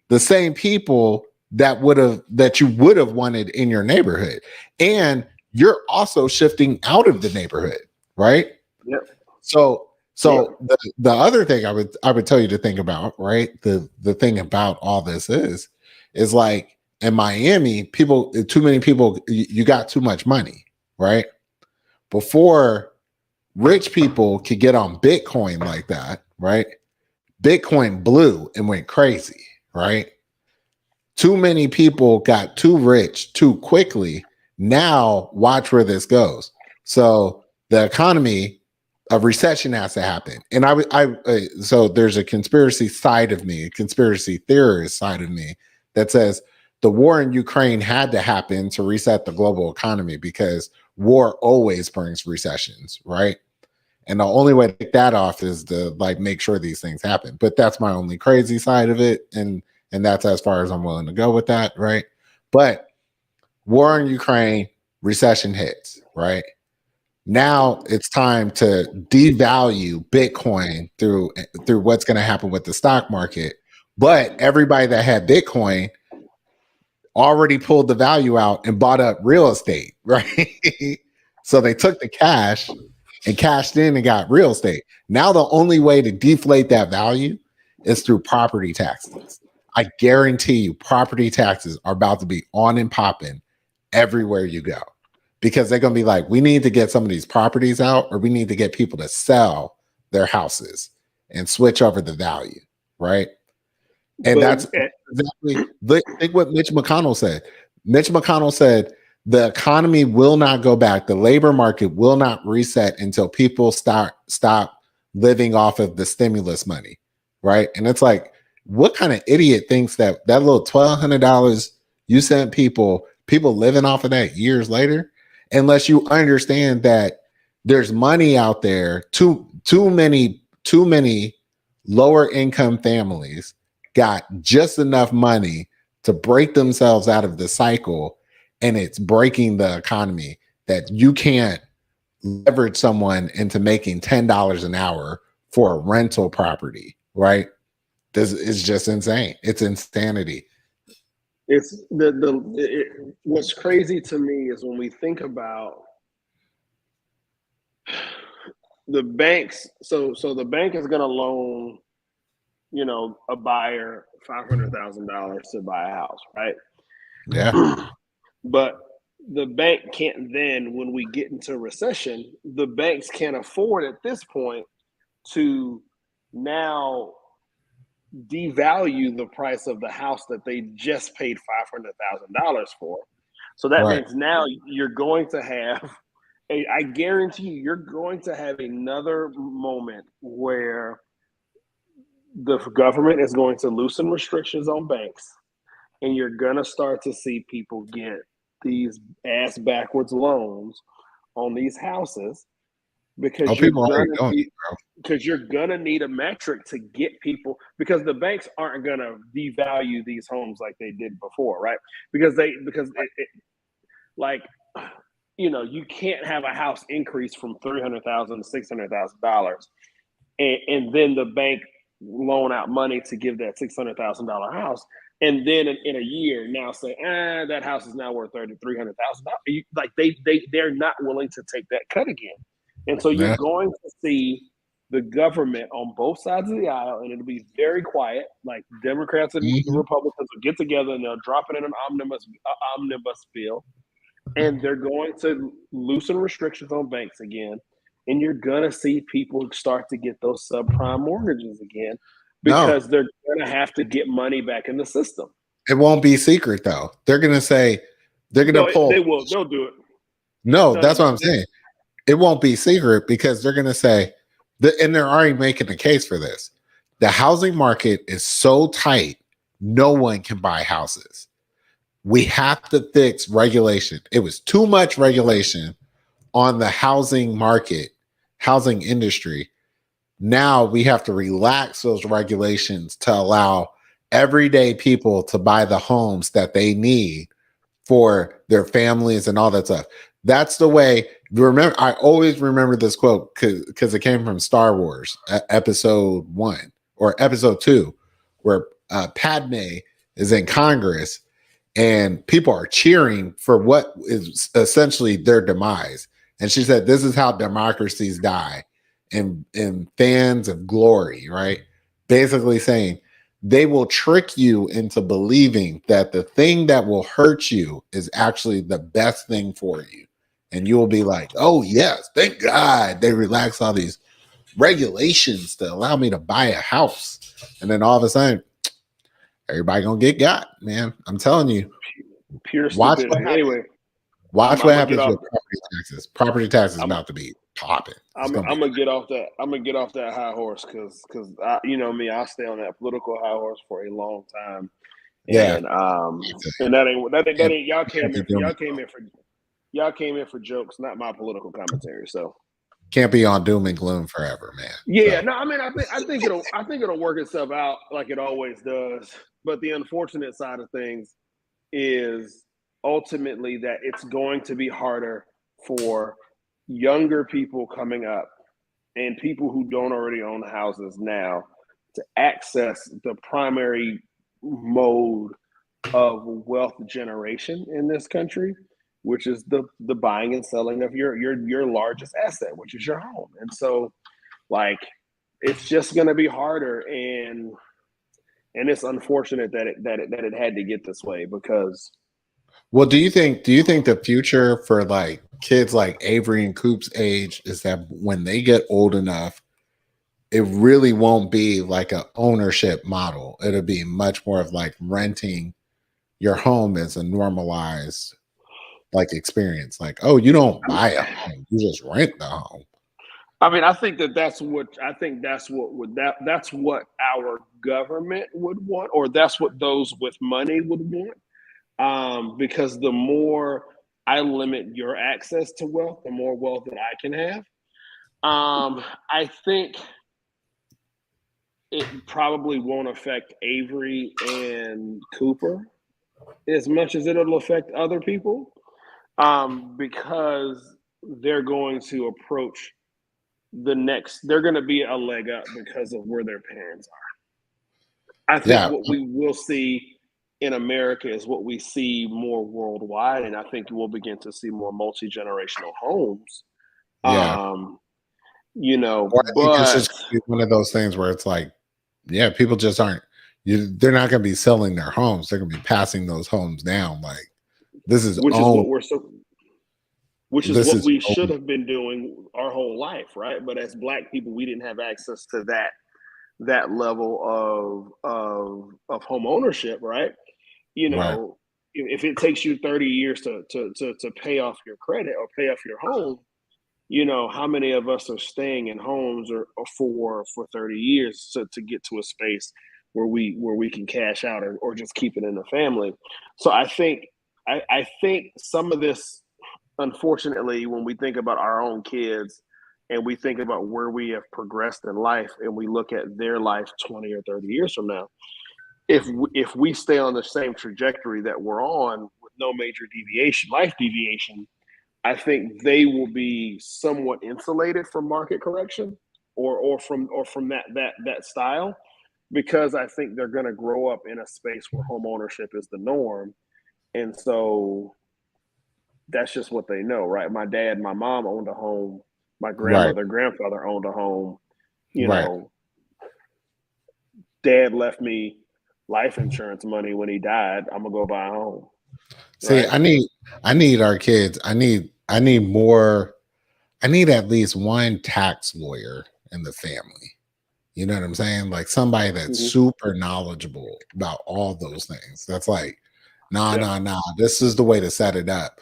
the same people that you would have wanted in your neighborhood. And you're also shifting out of the neighborhood, right? Yep. So Yep. the other thing I would tell you to think about, right? The thing about all this is like in Miami, people, too many people, you got too much money, right? Before rich people could get on Bitcoin like that, right? Bitcoin blew and went crazy, right? Too many people got too rich too quickly. Now, watch where this goes. So, the economy, a recession has to happen. And so there's a conspiracy side of me, a conspiracy theorist side of me that says the war in Ukraine had to happen to reset the global economy because war always brings recessions, right? And the only way to take that off is to like make sure these things happen. But that's my only crazy side of it. And that's as far as I'm willing to go with that, right? But war in Ukraine, recession hits, right? Now it's time to devalue Bitcoin through what's going to happen with the stock market. But everybody that had Bitcoin already pulled the value out and bought up real estate, right? So they took the cash and cashed in and got real estate. Now the only way to deflate that value is through property taxes. I guarantee you, property taxes are about to be on and popping everywhere you go because they're going to be like, we need to get some of these properties out, or we need to get people to sell their houses and switch over the value, right? And that's exactly, think what Mitch McConnell said. Mitch McConnell said the economy will not go back. The labor market will not reset until people stop living off of the stimulus money, right? And it's like, what kind of idiot thinks that little $1,200 you sent people living off of that years later? Unless you understand that there's money out there. Too many lower income families got just enough money to break themselves out of the cycle, and it's breaking the economy that you can't leverage someone into making $10 an hour for a rental property, right? This is just insane. It's insanity. It's what's crazy to me is when we think about the banks. So the bank is going to loan, a buyer $500,000 to buy a house, right? Yeah. But the bank can't then, when we get into recession, the banks can't afford at this point to now devalue the price of the house that they just paid $500,000 for. So that means now you're going to have, I guarantee you're going to have another moment where the government is going to loosen restrictions on banks, and you're going to start to see people get these ass backwards loans on these houses because you're gonna need a metric to get people, because the banks aren't gonna devalue these homes like they did before, right? Because you can't have a house increase from $300,000 to $600,000, and then the bank loan out money to give that $600,000 house, and then in a year now say, that house is now worth $300,000. Like they're not willing to take that cut again, and so you're going to see the government on both sides of the aisle, and it'll be very quiet. Like Democrats and Republicans will get together and they'll drop it in an omnibus bill, and they're going to loosen restrictions on banks again. And you're going to see people start to get those subprime mortgages again because they're going to have to get money back in the system. It won't be secret, though. They're going to say, pull. They will. They'll do it. No, that's what I'm saying. It won't be secret because they're going to say, and they're already making the case for this. The housing market is so tight, no one can buy houses. We have to fix regulation. It was too much regulation on the housing market, housing industry. Now we have to relax those regulations to allow everyday people to buy the homes that they need for their families and all that stuff. That's the way. Remember, I always remember this quote because it came from Star Wars episode 1 or episode 2, where Padme is in Congress and people are cheering for what is essentially their demise. And she said, this is how democracies die in fans of glory, right? Basically saying they will trick you into believing that the thing that will hurt you is actually the best thing for you. And you will be like, oh, yes, thank God they relax all these regulations to allow me to buy a house. And then all of a sudden, everybody gonna get got, man. I'm telling you. Pure stupidity. Anyway, watch what happens with property taxes. Property taxes is about to be popping. I'm gonna get off that. I'm gonna get off that high horse because you know me, I'll stay on that political high horse for a long time. And and that ain't y'all came in for jokes, not my political commentary. So can't be on doom and gloom forever, man. Yeah, no, I mean, I think it'll work itself out like it always does. But the unfortunate side of things is ultimately that it's going to be harder for younger people coming up and people who don't already own houses now to access the primary mode of wealth generation in this country, which is the buying and selling of your largest asset, which is your home. And so, like, it's just going to be harder, and it's unfortunate that it had to get this way because. Well, do you think the future for like kids like Avery and Coop's age is that when they get old enough, it really won't be like a ownership model. It'll be much more of like renting your home as a normalized like experience. Like, oh, you don't buy a home, you just rent the home. I mean, I think that's what our government would want, or that's what those with money would want. Because the more I limit your access to wealth, the more wealth that I can have. I think it probably won't affect Avery and Cooper as much as it'll affect other people, because they're going to approach they're going to be a leg up because of where their parents are. I think Yeah, what we will see in America is what we see more worldwide, and I think we'll begin to see more multi-generational homes. yeah. Um, Or I think it's but just gonna be one of those things where it's like, yeah, people just aren't. They're not going to be selling their homes. They're going to be passing those homes down. Like this is which is owned. what we're so which is This what is we should owned. have been doing our whole life, right? But as Black people, we didn't have access to that level of home ownership, right? You Right, know, if it takes you 30 years to pay off your credit or pay off your home, how many of us are staying in homes or for 30 years to get to a space where we can cash out or just keep it in the family. So I think some of this, unfortunately, when we think about our own kids and we think about where we have progressed in life and we look at their life 20 or 30 years from now, if we stay on the same trajectory that we're on with no major life deviation, I think they will be somewhat insulated from market correction or from that style, because I think they're going to grow up in a space where home ownership is the norm, and so that's just what they know, right? My dad, my mom owned a home. My right, grandfather owned a home. You right. know, Dad left me life insurance money when he died. I'm gonna go buy a home, See, right? I need our kids. I need more. I need at least one tax lawyer in the family. You know what I'm saying? Like somebody that's Mm-hmm. super knowledgeable about all those things. That's like, nah, Yeah, nah, nah. This is the way to set it up.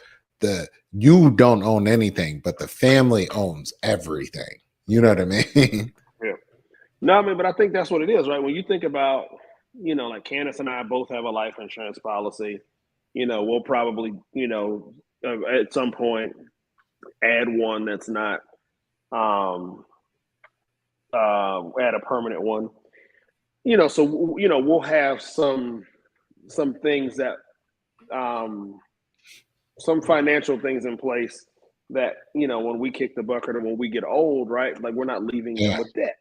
You don't own anything, but the family owns everything. You know what I mean? yeah. No, I mean, but I think that's what it is, right? When you think about, like Candace and I both have a life insurance policy. We'll probably, at some point add one that's not, add a permanent one. So we'll have some things that, um, some financial things in place that, when we kick the bucket or when we get old, right? Like we're not leaving them Yeah. with debt.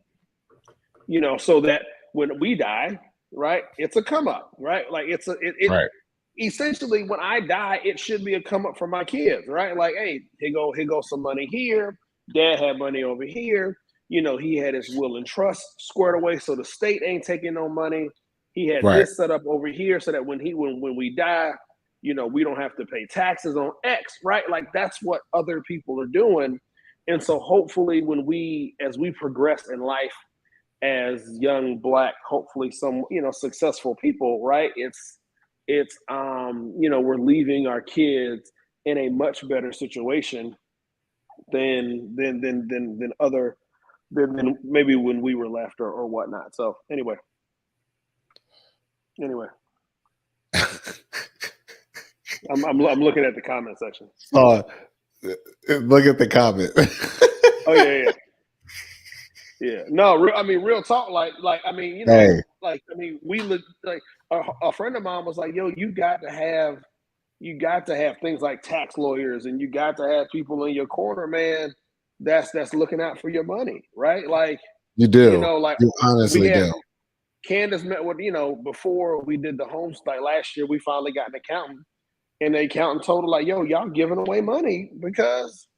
So that when we die, right, it's a come up, right? Like it Right. essentially, when I die, it should be a come up for my kids, right? Like, hey, here go some money here. Dad had money over here. He had his will and trust squared away, so the state ain't taking no money. He had Right. this set up over here, so that when we die, we don't have to pay taxes on X, right? Like that's what other people are doing, and so hopefully, as we progress in life as young Black, hopefully some successful people, right? It's we're leaving our kids in a much better situation than other than maybe when we were left or whatnot. So anyway, I'm looking at the comment section. uh, look at the comment. Oh yeah. Yeah, no, I mean, real talk. Like I mean, Hey, like I mean, we look like a friend of mine was like, "Yo, you got to have things like tax lawyers, and you got to have people in your corner, man. That's looking out for your money, right? Like, you do. like You we honestly had do. Candace met with, before we did the home like last year, we finally got an accountant, and the accountant told her, like, yo, y'all giving away money because,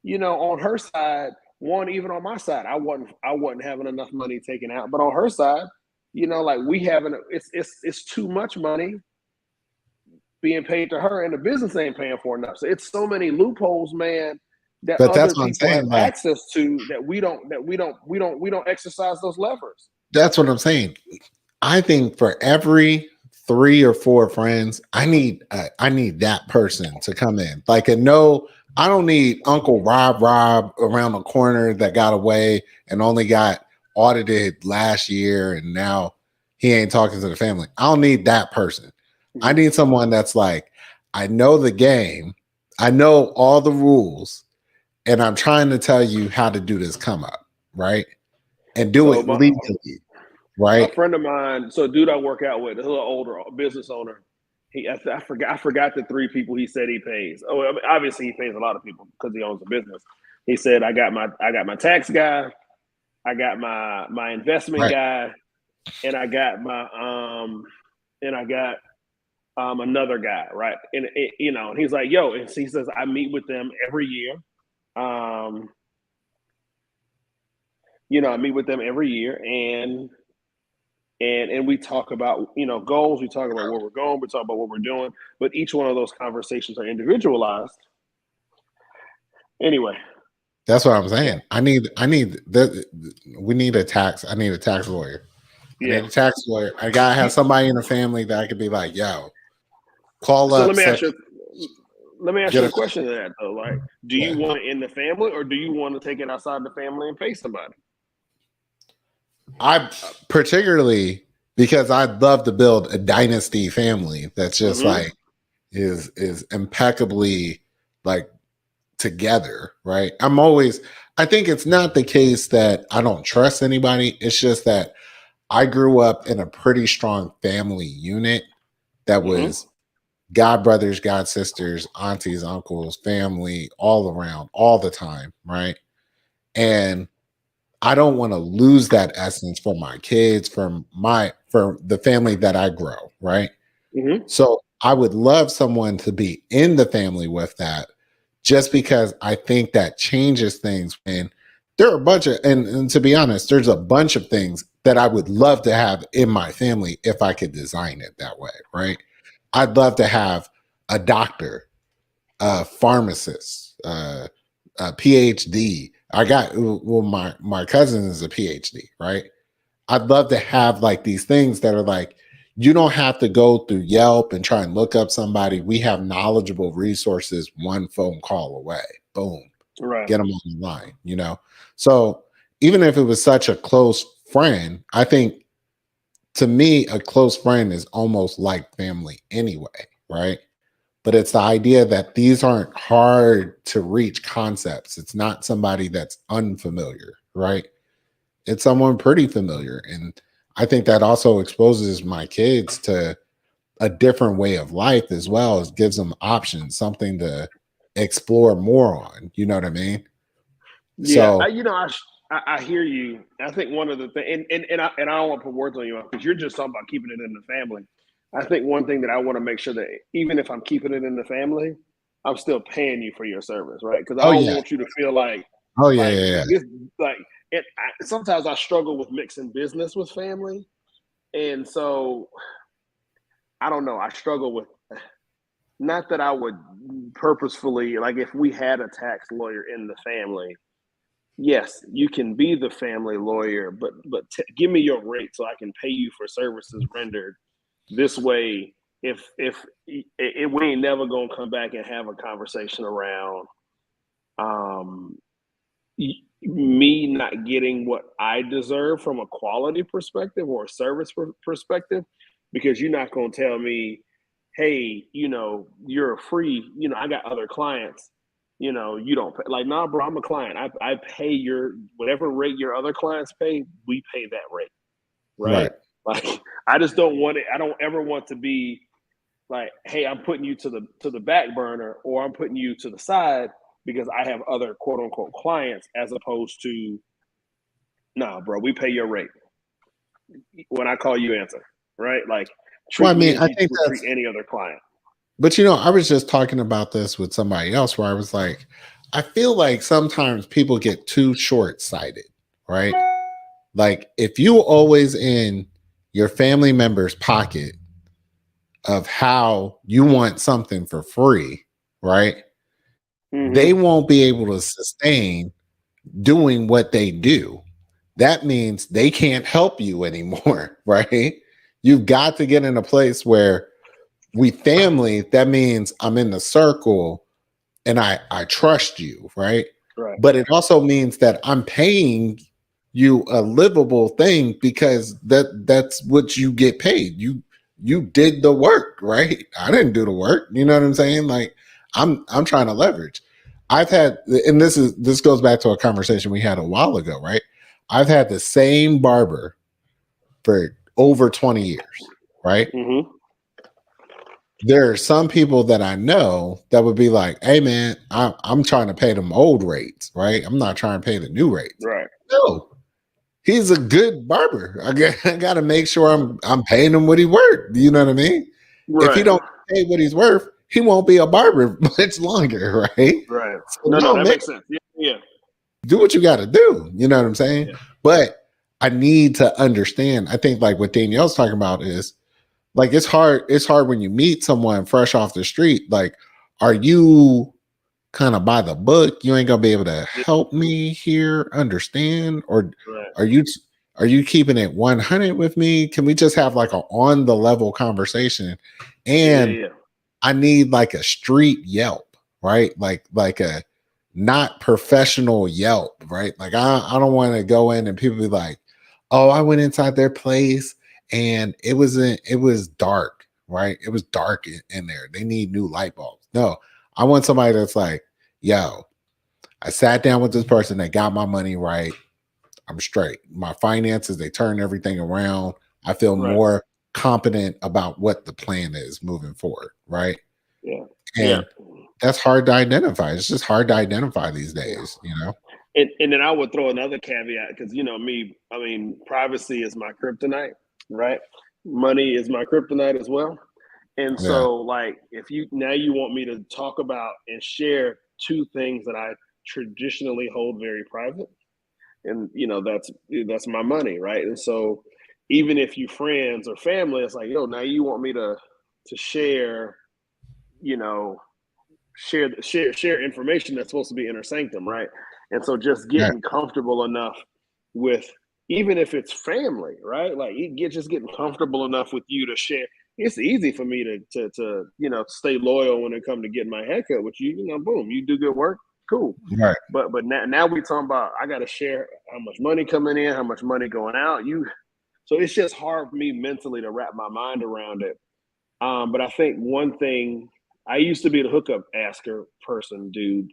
on her side, one, even on my side, I wasn't having enough money taken out. But on her side, like we having it's too much money being paid to her, and the business ain't paying for enough. So it's so many loopholes, man, that But other that's what I'm people have saying. Like, access to that we don't exercise those levers. that's what I'm saying. I think for every 3 or 4 friends, I need that person to come in. Like, I don't need Uncle Rob around the corner that got away and only got audited last year and now he ain't talking to the family. I don't need that person. I Mm-hmm. need someone that's like, I know the game, I know all the rules, and I'm trying to tell you how to do this come up, right? And do So it legally, a right? friend of mine, so a dude I work out with, a little older business owner. I forgot the 3 people he said he pays. Oh, I mean, obviously he pays a lot of people because he owns a business. He said I got my tax guy, I got my investment Right. guy, and I got another guy, right? And he's like, yo, and he says I meet with them every year. Um, I meet with them every year, and we talk about goals. We talk about where we're going. We talk about what we're doing. But each one of those conversations are individualized. Anyway, That's what I'm yeah, saying. We need a tax. I need a tax lawyer. I yeah. need a tax lawyer. I gotta have somebody in the family that I could be like, yo, call So up, let me set, ask you. Let me ask get you a a question to that though. Like, do you yeah. want it in the family, or do you want to take it outside the family and pay somebody? I particularly because I'd love to build a dynasty family that's just Mm-hmm. like is impeccably like together, right? I think it's not the case that I don't trust anybody. It's just that I grew up in a pretty strong family unit that Mm-hmm. was god brothers, god sisters, aunties, uncles, family all around all the time, right? And I don't want to lose that essence for my kids, for the family that I grow, right? Mm-hmm. So I would love someone to be in the family with that just because I think that changes things. And there are a bunch of, and to be honest, there's a bunch of things that I would love to have in my family if I could design it that way, right? I'd love to have a doctor, a pharmacist, a PhD. My cousin is a PhD, right? I'd love to have like these things that are like, you don't have to go through Yelp and try and look up somebody. We have knowledgeable resources one phone call away. Boom, Right. get them on the line. So even if it was such a close friend, I think to me, a close friend is almost like family anyway, right? But it's the idea that these aren't hard to reach concepts. It's not somebody that's unfamiliar, right? It's someone pretty familiar. And I think that also exposes my kids to a different way of life as well as gives them options, something to explore more on. You know what I mean? Yeah, So, I hear you. I think one of the things, and I don't want to put words on you because you're just talking about keeping it in the family. I think one thing that I want to make sure that even if I'm keeping it in the family, I'm still paying you for your service, right? Because I oh don't yeah, want you to feel like oh yeah, like yeah, yeah. this like sometimes I struggle with mixing business with family, and so I don't know. I struggle with not that I would purposefully like if we had a tax lawyer in the family. Yes, you can be the family lawyer, but give me your rate so I can pay you for services rendered. This way, if we ain't never gonna come back and have a conversation around um, me not getting what I deserve from a quality perspective or a service perspective, because you're not gonna tell me, hey, you're a free, I got other clients, you don't pay. Like, nah, bro, I'm a client. I pay your whatever rate your other clients pay, we pay that rate, right? Right, Like, I just don't want it. I don't ever want to be like, hey, I'm putting you to the back burner, or I'm putting you to the side because I have other quote unquote clients, as opposed to, nah, bro, we pay your rate. when I call you, answer. Right? Like Well, I treat me mean, as I you think would treat that's, any other client. but you know, I was just talking about this with somebody else where I was like, I feel like sometimes people get too short sighted, right? Like if you always in your family member's pocket of how you want something for free, right? Mm-hmm. They won't be able to sustain doing what they do. That means they can't help you anymore, right? You've got to get in a place where we family, that means I'm in the circle and I trust you, right? Right. But it also means that I'm paying you a livable thing because that's what you get paid. You did the work, right? I didn't do the work. You know what I'm saying? Like I'm trying to leverage. I've had, and this goes back to a conversation we had a while ago, right? I've had the same barber for over 20 years, right? Mm-hmm. There are some people that I know that would be like, "Hey, man, I'm trying to pay them old rates, right? I'm not trying to pay the new rates." Right. No, he's a good barber. I got to make sure I'm paying him what he worth. You know what I mean? If he Right. don't pay what he's worth, he won't be a barber much longer, right? Right. So No, no, that man, makes sense. Yeah. Yeah. do what you got to do. You know what I'm saying? Yeah. But I need to understand. I think like what Danielle's talking about is like it's hard when you meet someone fresh off the street. Like, are you kind of by the book? You ain't gonna be able to Yeah. help me here understand, or Right. are you are you keeping it 100 with me? Can we just have like a on the level conversation? Yeah. And Yeah. I need like a street Yelp, right? Like a not professional Yelp, right? Like I don't want to go in and people be like, "Oh, I went inside their place and it was dark, right? It was dark in there. They need new light bulbs." No, I want somebody that's like, "Yo, I sat down with this person that got my money right. I'm straight. My finances, they turn everything around. I feel Right. more competent about what the plan is moving forward, right?" Yeah. Yeah. And that's hard to identify. It's just hard to identify these Yeah. days, you know? And then I would throw another caveat because you know me. I mean, privacy is my kryptonite, right? Money is my kryptonite as well. And Yeah. so, like, if you now you want me to talk about and share two things that I traditionally hold very private, and you know that's my money, right? And so, even if you friends or family, it's like, yo, now you want me to share, you know, share information that's supposed to be inner sanctum, right? And so just Yeah. getting comfortable enough with, even if it's family, right? Like just getting comfortable enough with you to share. It's easy for me to you know stay loyal when it comes to getting my haircut with you. You know, boom, you do good work, cool. Right. But now we talking about I got to share how much money coming in, how much money going out. So it's just hard for me mentally to wrap my mind around it. But I think one thing, I used to be the hookup asker person, dude.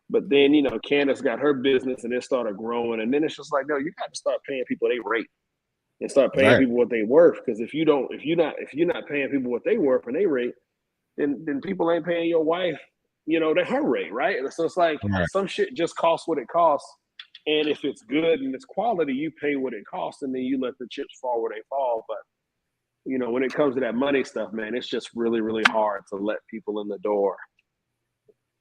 But then, you know, Candace got her business and it started growing. And then it's just like, no, you got to start paying people they rate and start paying Right. people what they worth. Because if you're not paying people what they worth and they rate, then people ain't paying your wife, you know, her rate, right? And so it's like Right. some shit just costs what it costs. And if it's good and it's quality, you pay what it costs, and then you let the chips fall where they fall. But you know, when it comes to that money stuff, man, it's just really, really hard to let people in the door.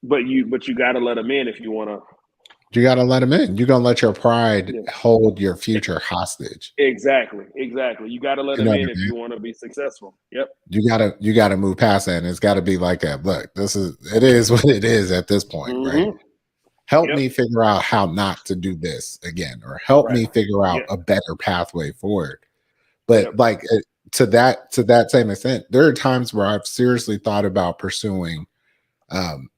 But you got to let them in if you want to. You got to let them in. You're going to let your pride Yeah, hold your future hostage. exactly. You got to let You know them what I in if mean? you want to be successful. Yep. You gotta move past that. And it's gotta be like that. Look, it is what it is at this point, right? Mm-hmm. Help Yep. me figure out how not to do this again, or help Right. me figure out Yep. a better pathway forward. But Yep. like to that same extent, there are times where I've seriously thought about pursuing um,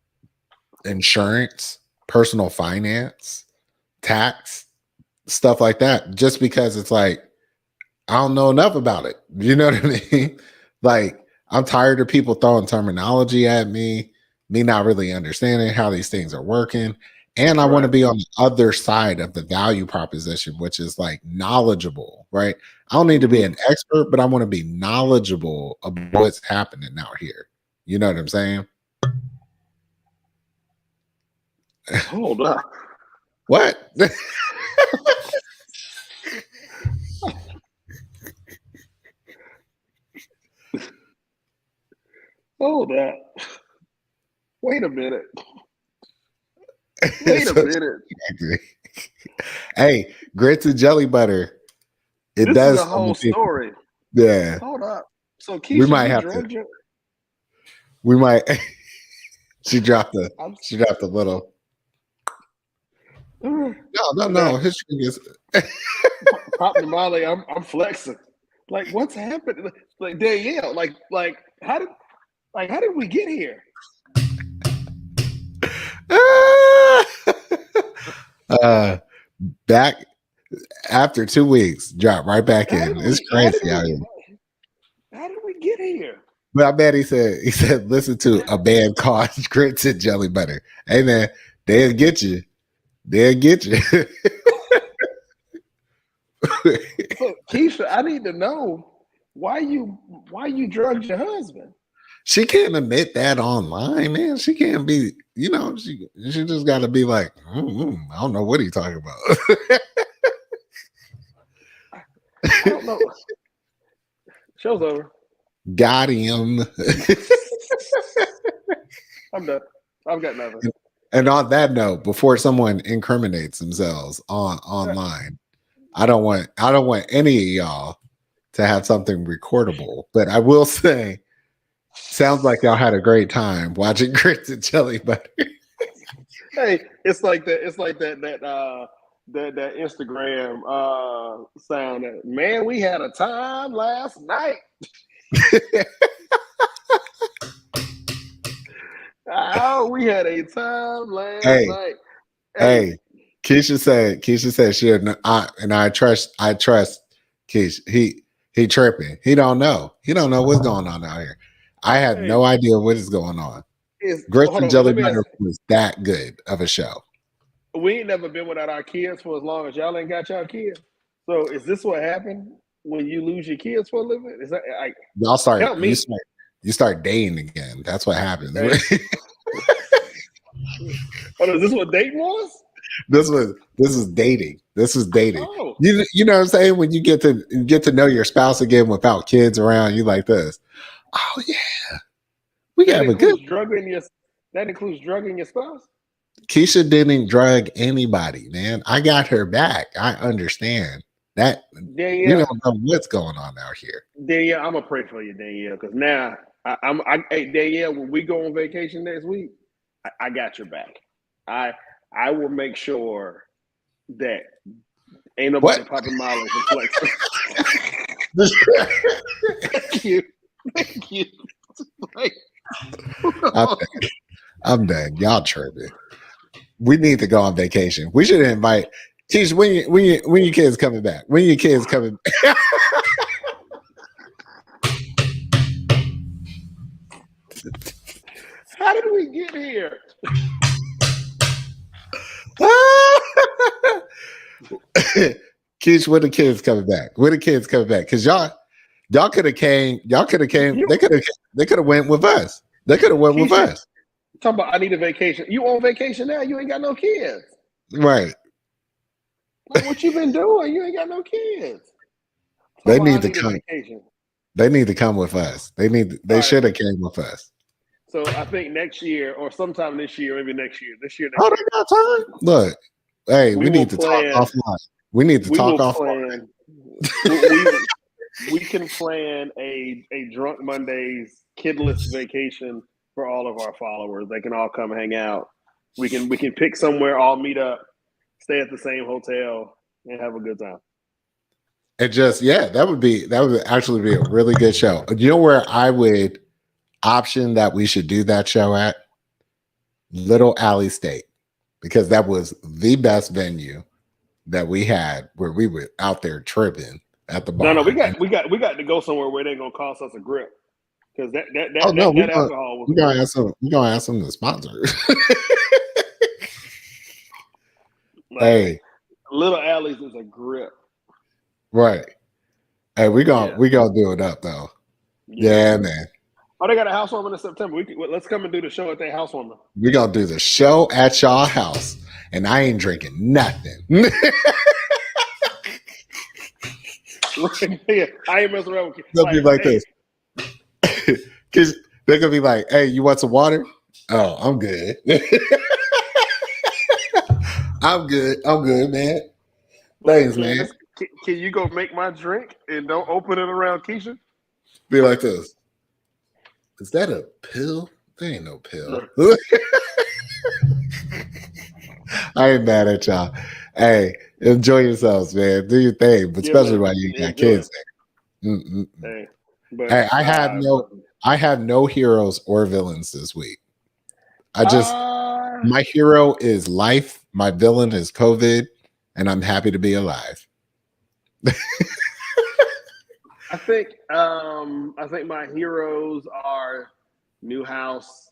insurance, personal finance, tax, stuff like that, just because it's like I don't know enough about it. You know what I mean? Like I'm tired of people throwing terminology at me not really understanding how these things are working. And I want to Right. be on the other side of the value proposition, which is like knowledgeable, right? I don't need to be Mm-hmm. an expert, but I want to be knowledgeable about what's happening out here. You know what I'm saying? Hold up. What? Hold that. Wait a minute. Wait a So, minute. hey, grits and jelly butter. It This is a does whole something different. story. Yeah, Hold up. So we Keisha, might you have to. drugged your. We might. She dropped a. I'm She dropped a little. No. that History is. Pop the Molly. I'm flexing. Like what's happened? Like Danielle. Like how did we get here? uh, back after 2 weeks, drop right back How in. did It's we? crazy out here. How did we get here? But I bet he said listen to a band called Grits and Jelly Butter. Hey man, they'll get you. They'll get you. So Keisha, I need to know why you drugged your husband. She can't admit that online, man. She can't be, she just got to be like, I don't know what he's talking about. I don't know. Show's over. Got him. I'm done. I've got nothing. And on that note, before someone incriminates themselves online, I don't want any of y'all to have something recordable. But I will say, sounds like y'all had a great time watching Grits and Jelly Butter. Hey, it's like that. It's like that Instagram sound. That, man, we had a time last night. Oh, we had a time last night. Hey, Keisha said she had, and I trust Keisha. He tripping. He don't know what's going on out here. I had no idea what is going on. Grits and Jelly Butter was that good of a show. We ain't never been without our kids for as long as y'all ain't got y'all kids. So is this what happened when you lose your kids for a little bit? Is that like y'all you start dating again? That's what happens. Hey. Oh, is this what dating was? This is dating. This is dating. Oh. You know what I'm saying? When you get to know your spouse again without kids around, you like this. Oh yeah, we that have a good that includes drugging your spouse. Keisha didn't drug anybody, man. I got her back. I understand that. Danielle, you don't know what's going on out here. Danielle, I'm gonna pray for you, Danielle, because now hey Danielle, when we go on vacation next week, I got your back. I will make sure that ain't nobody popping mileage and flexing. Thank you. I'm done. Y'all tripping. We need to go on vacation. We should invite. Teach when your kids coming back. When your kids coming back. How did we get here? Keish, when the kids coming back? When the kids coming back? Because y'all could have came. Y'all could have came. They could have went with us. They could have went with us. Talking about I need a vacation. You on vacation now? You ain't got no kids. Right. Like, what you been doing? You ain't got no kids. They need to come. They need to come with us. They should have came with us. So I think next year or sometime this year, maybe next year. They got time. Look, hey, we need to talk offline. We need to talk offline. We can plan a Drunk Mondays kidless vacation for all of our followers. They can all come hang out. We can pick somewhere, all meet up, stay at the same hotel, and have a good time. And just that would actually be a really good show. You know where I would option that we should do that show at? Little Alley State, because that was the best venue that we had where we were out there tripping at the bar. No, we got to go somewhere where it ain't gonna cost us a grip. Because that alcohol was. We're gonna ask them to sponsor. Hey, Little Alley's is a grip. Right. Hey, we gonna do it up though. Yeah, man. Oh, they got a housewarming in September. Let's come and do the show at their housewarming. We're gonna do the show at y'all house, and I ain't drinking nothing. Yeah, I ain't messing around with you. They'll be like this. They're gonna be like, "Hey, you want some water?" Oh, I'm good. I'm good. I'm good, man. Thanks, man. Can you go make my drink and don't open it around Keisha? Be like this. Is that a pill? There ain't no pill. I ain't mad at y'all. Hey, enjoy yourselves, man. Do your thing, but Yeah, especially man. while you got Enjoy kids it. there. Mm-mm-mm. Hey, but Hey, I have no heroes or villains this week. uh, My hero is life. My villain is COVID, and I'm happy to be alive. I think my heroes are new house,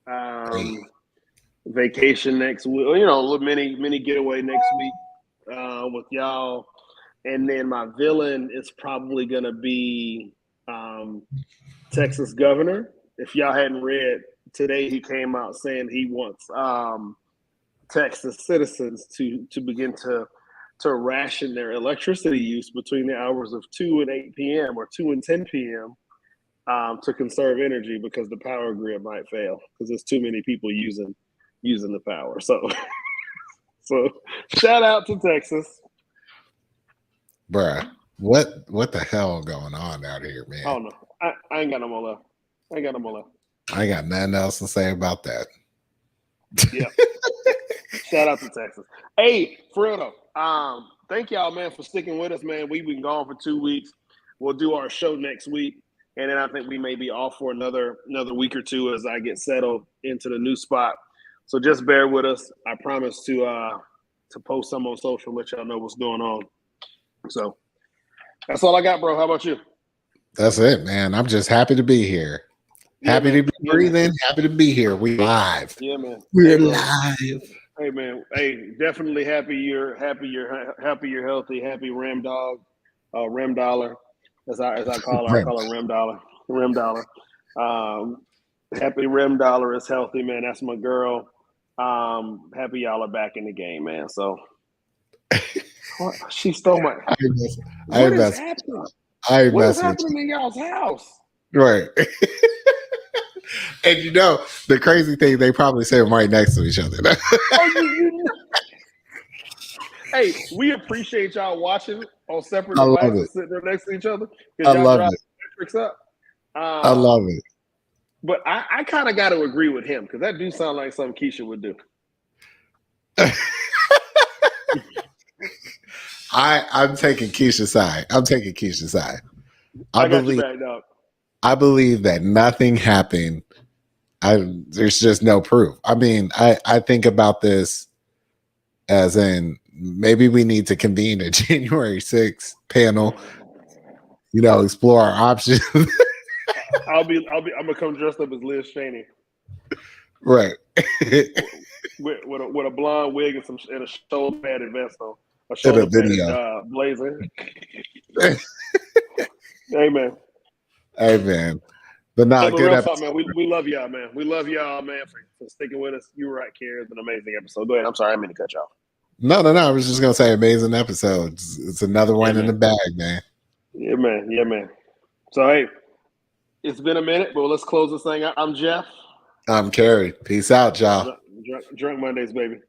Hey, vacation next week. You know, a little mini getaway next week with y'all, and then my villain is probably gonna be Texas governor. If y'all hadn't read today, he came out saying he wants Texas citizens to begin to ration their electricity use between the hours of 2 and 8 p.m. or 2 and 10 p.m. To conserve energy because the power grid might fail because there's too many people using the power. So shout out to Texas. bruh, what the hell going on out here, man? Oh no, I ain't got no more left. I I got nothing else to say about that. Yeah. Shout out to Texas. Hey, Fredo. Thank y'all, man, for sticking with us, man. We've been gone for 2 weeks. We'll do our show next week, and then I think we may be off for another week or two as I get settled into the new spot. So just bear with us. I promise to post some on social, let y'all know what's going on. So that's all I got, bro. How about you? That's it, man. I'm just happy to be here. Yeah, Happy man. to be Yeah, man. breathing. Happy to be here. We live. Yeah, man. Hey, We're bro. live. Hey, man. Hey, definitely happy you're healthy. Happy Ram Dog, Ram Dollar, as I call her. I call her Ram Dollar. Ram Dollar. Happy Ram Dollar is healthy, man. That's my girl. Happy y'all are back in the game, man. So she stole my. I What ain't is messing. happening? I ain't What is messing with happening in y'all's house? you. Right. And you know, the crazy thing, they probably sit right next to each other. Oh, you Hey, we appreciate y'all watching on separate I love it. devices, sitting there next to each other because I y'all love drive it. metrics up. I love Um, it. but I kind of got to agree with him because that do sound like something Keisha would do. I'm taking Keisha's side. I'm taking Keisha's side. I I got you believe back, dog. I believe that nothing happened. There's just no proof. I mean, I think about this as in maybe we need to convene a January 6th panel, explore our options. I'm gonna come dressed up as Liz Cheney Right. with a blonde wig and a shoulder padded vest on, a In a shoulder padded video. blazer. Amen. Hey man. But Hey, nah, but good real talk, episode. man. We love y'all, man. We love y'all, man, for sticking with us. You were right, Kara. It's an amazing episode. Go ahead. I'm sorry, I didn't mean to cut you off. No. I was just gonna say amazing episode. It's another Yeah, one in man. the bag, man. Yeah, man. Yeah, man. So hey, it's been a minute, but let's close this thing out. I'm Jeff. I'm Carrie. Peace out, y'all. Drunk Mondays, baby.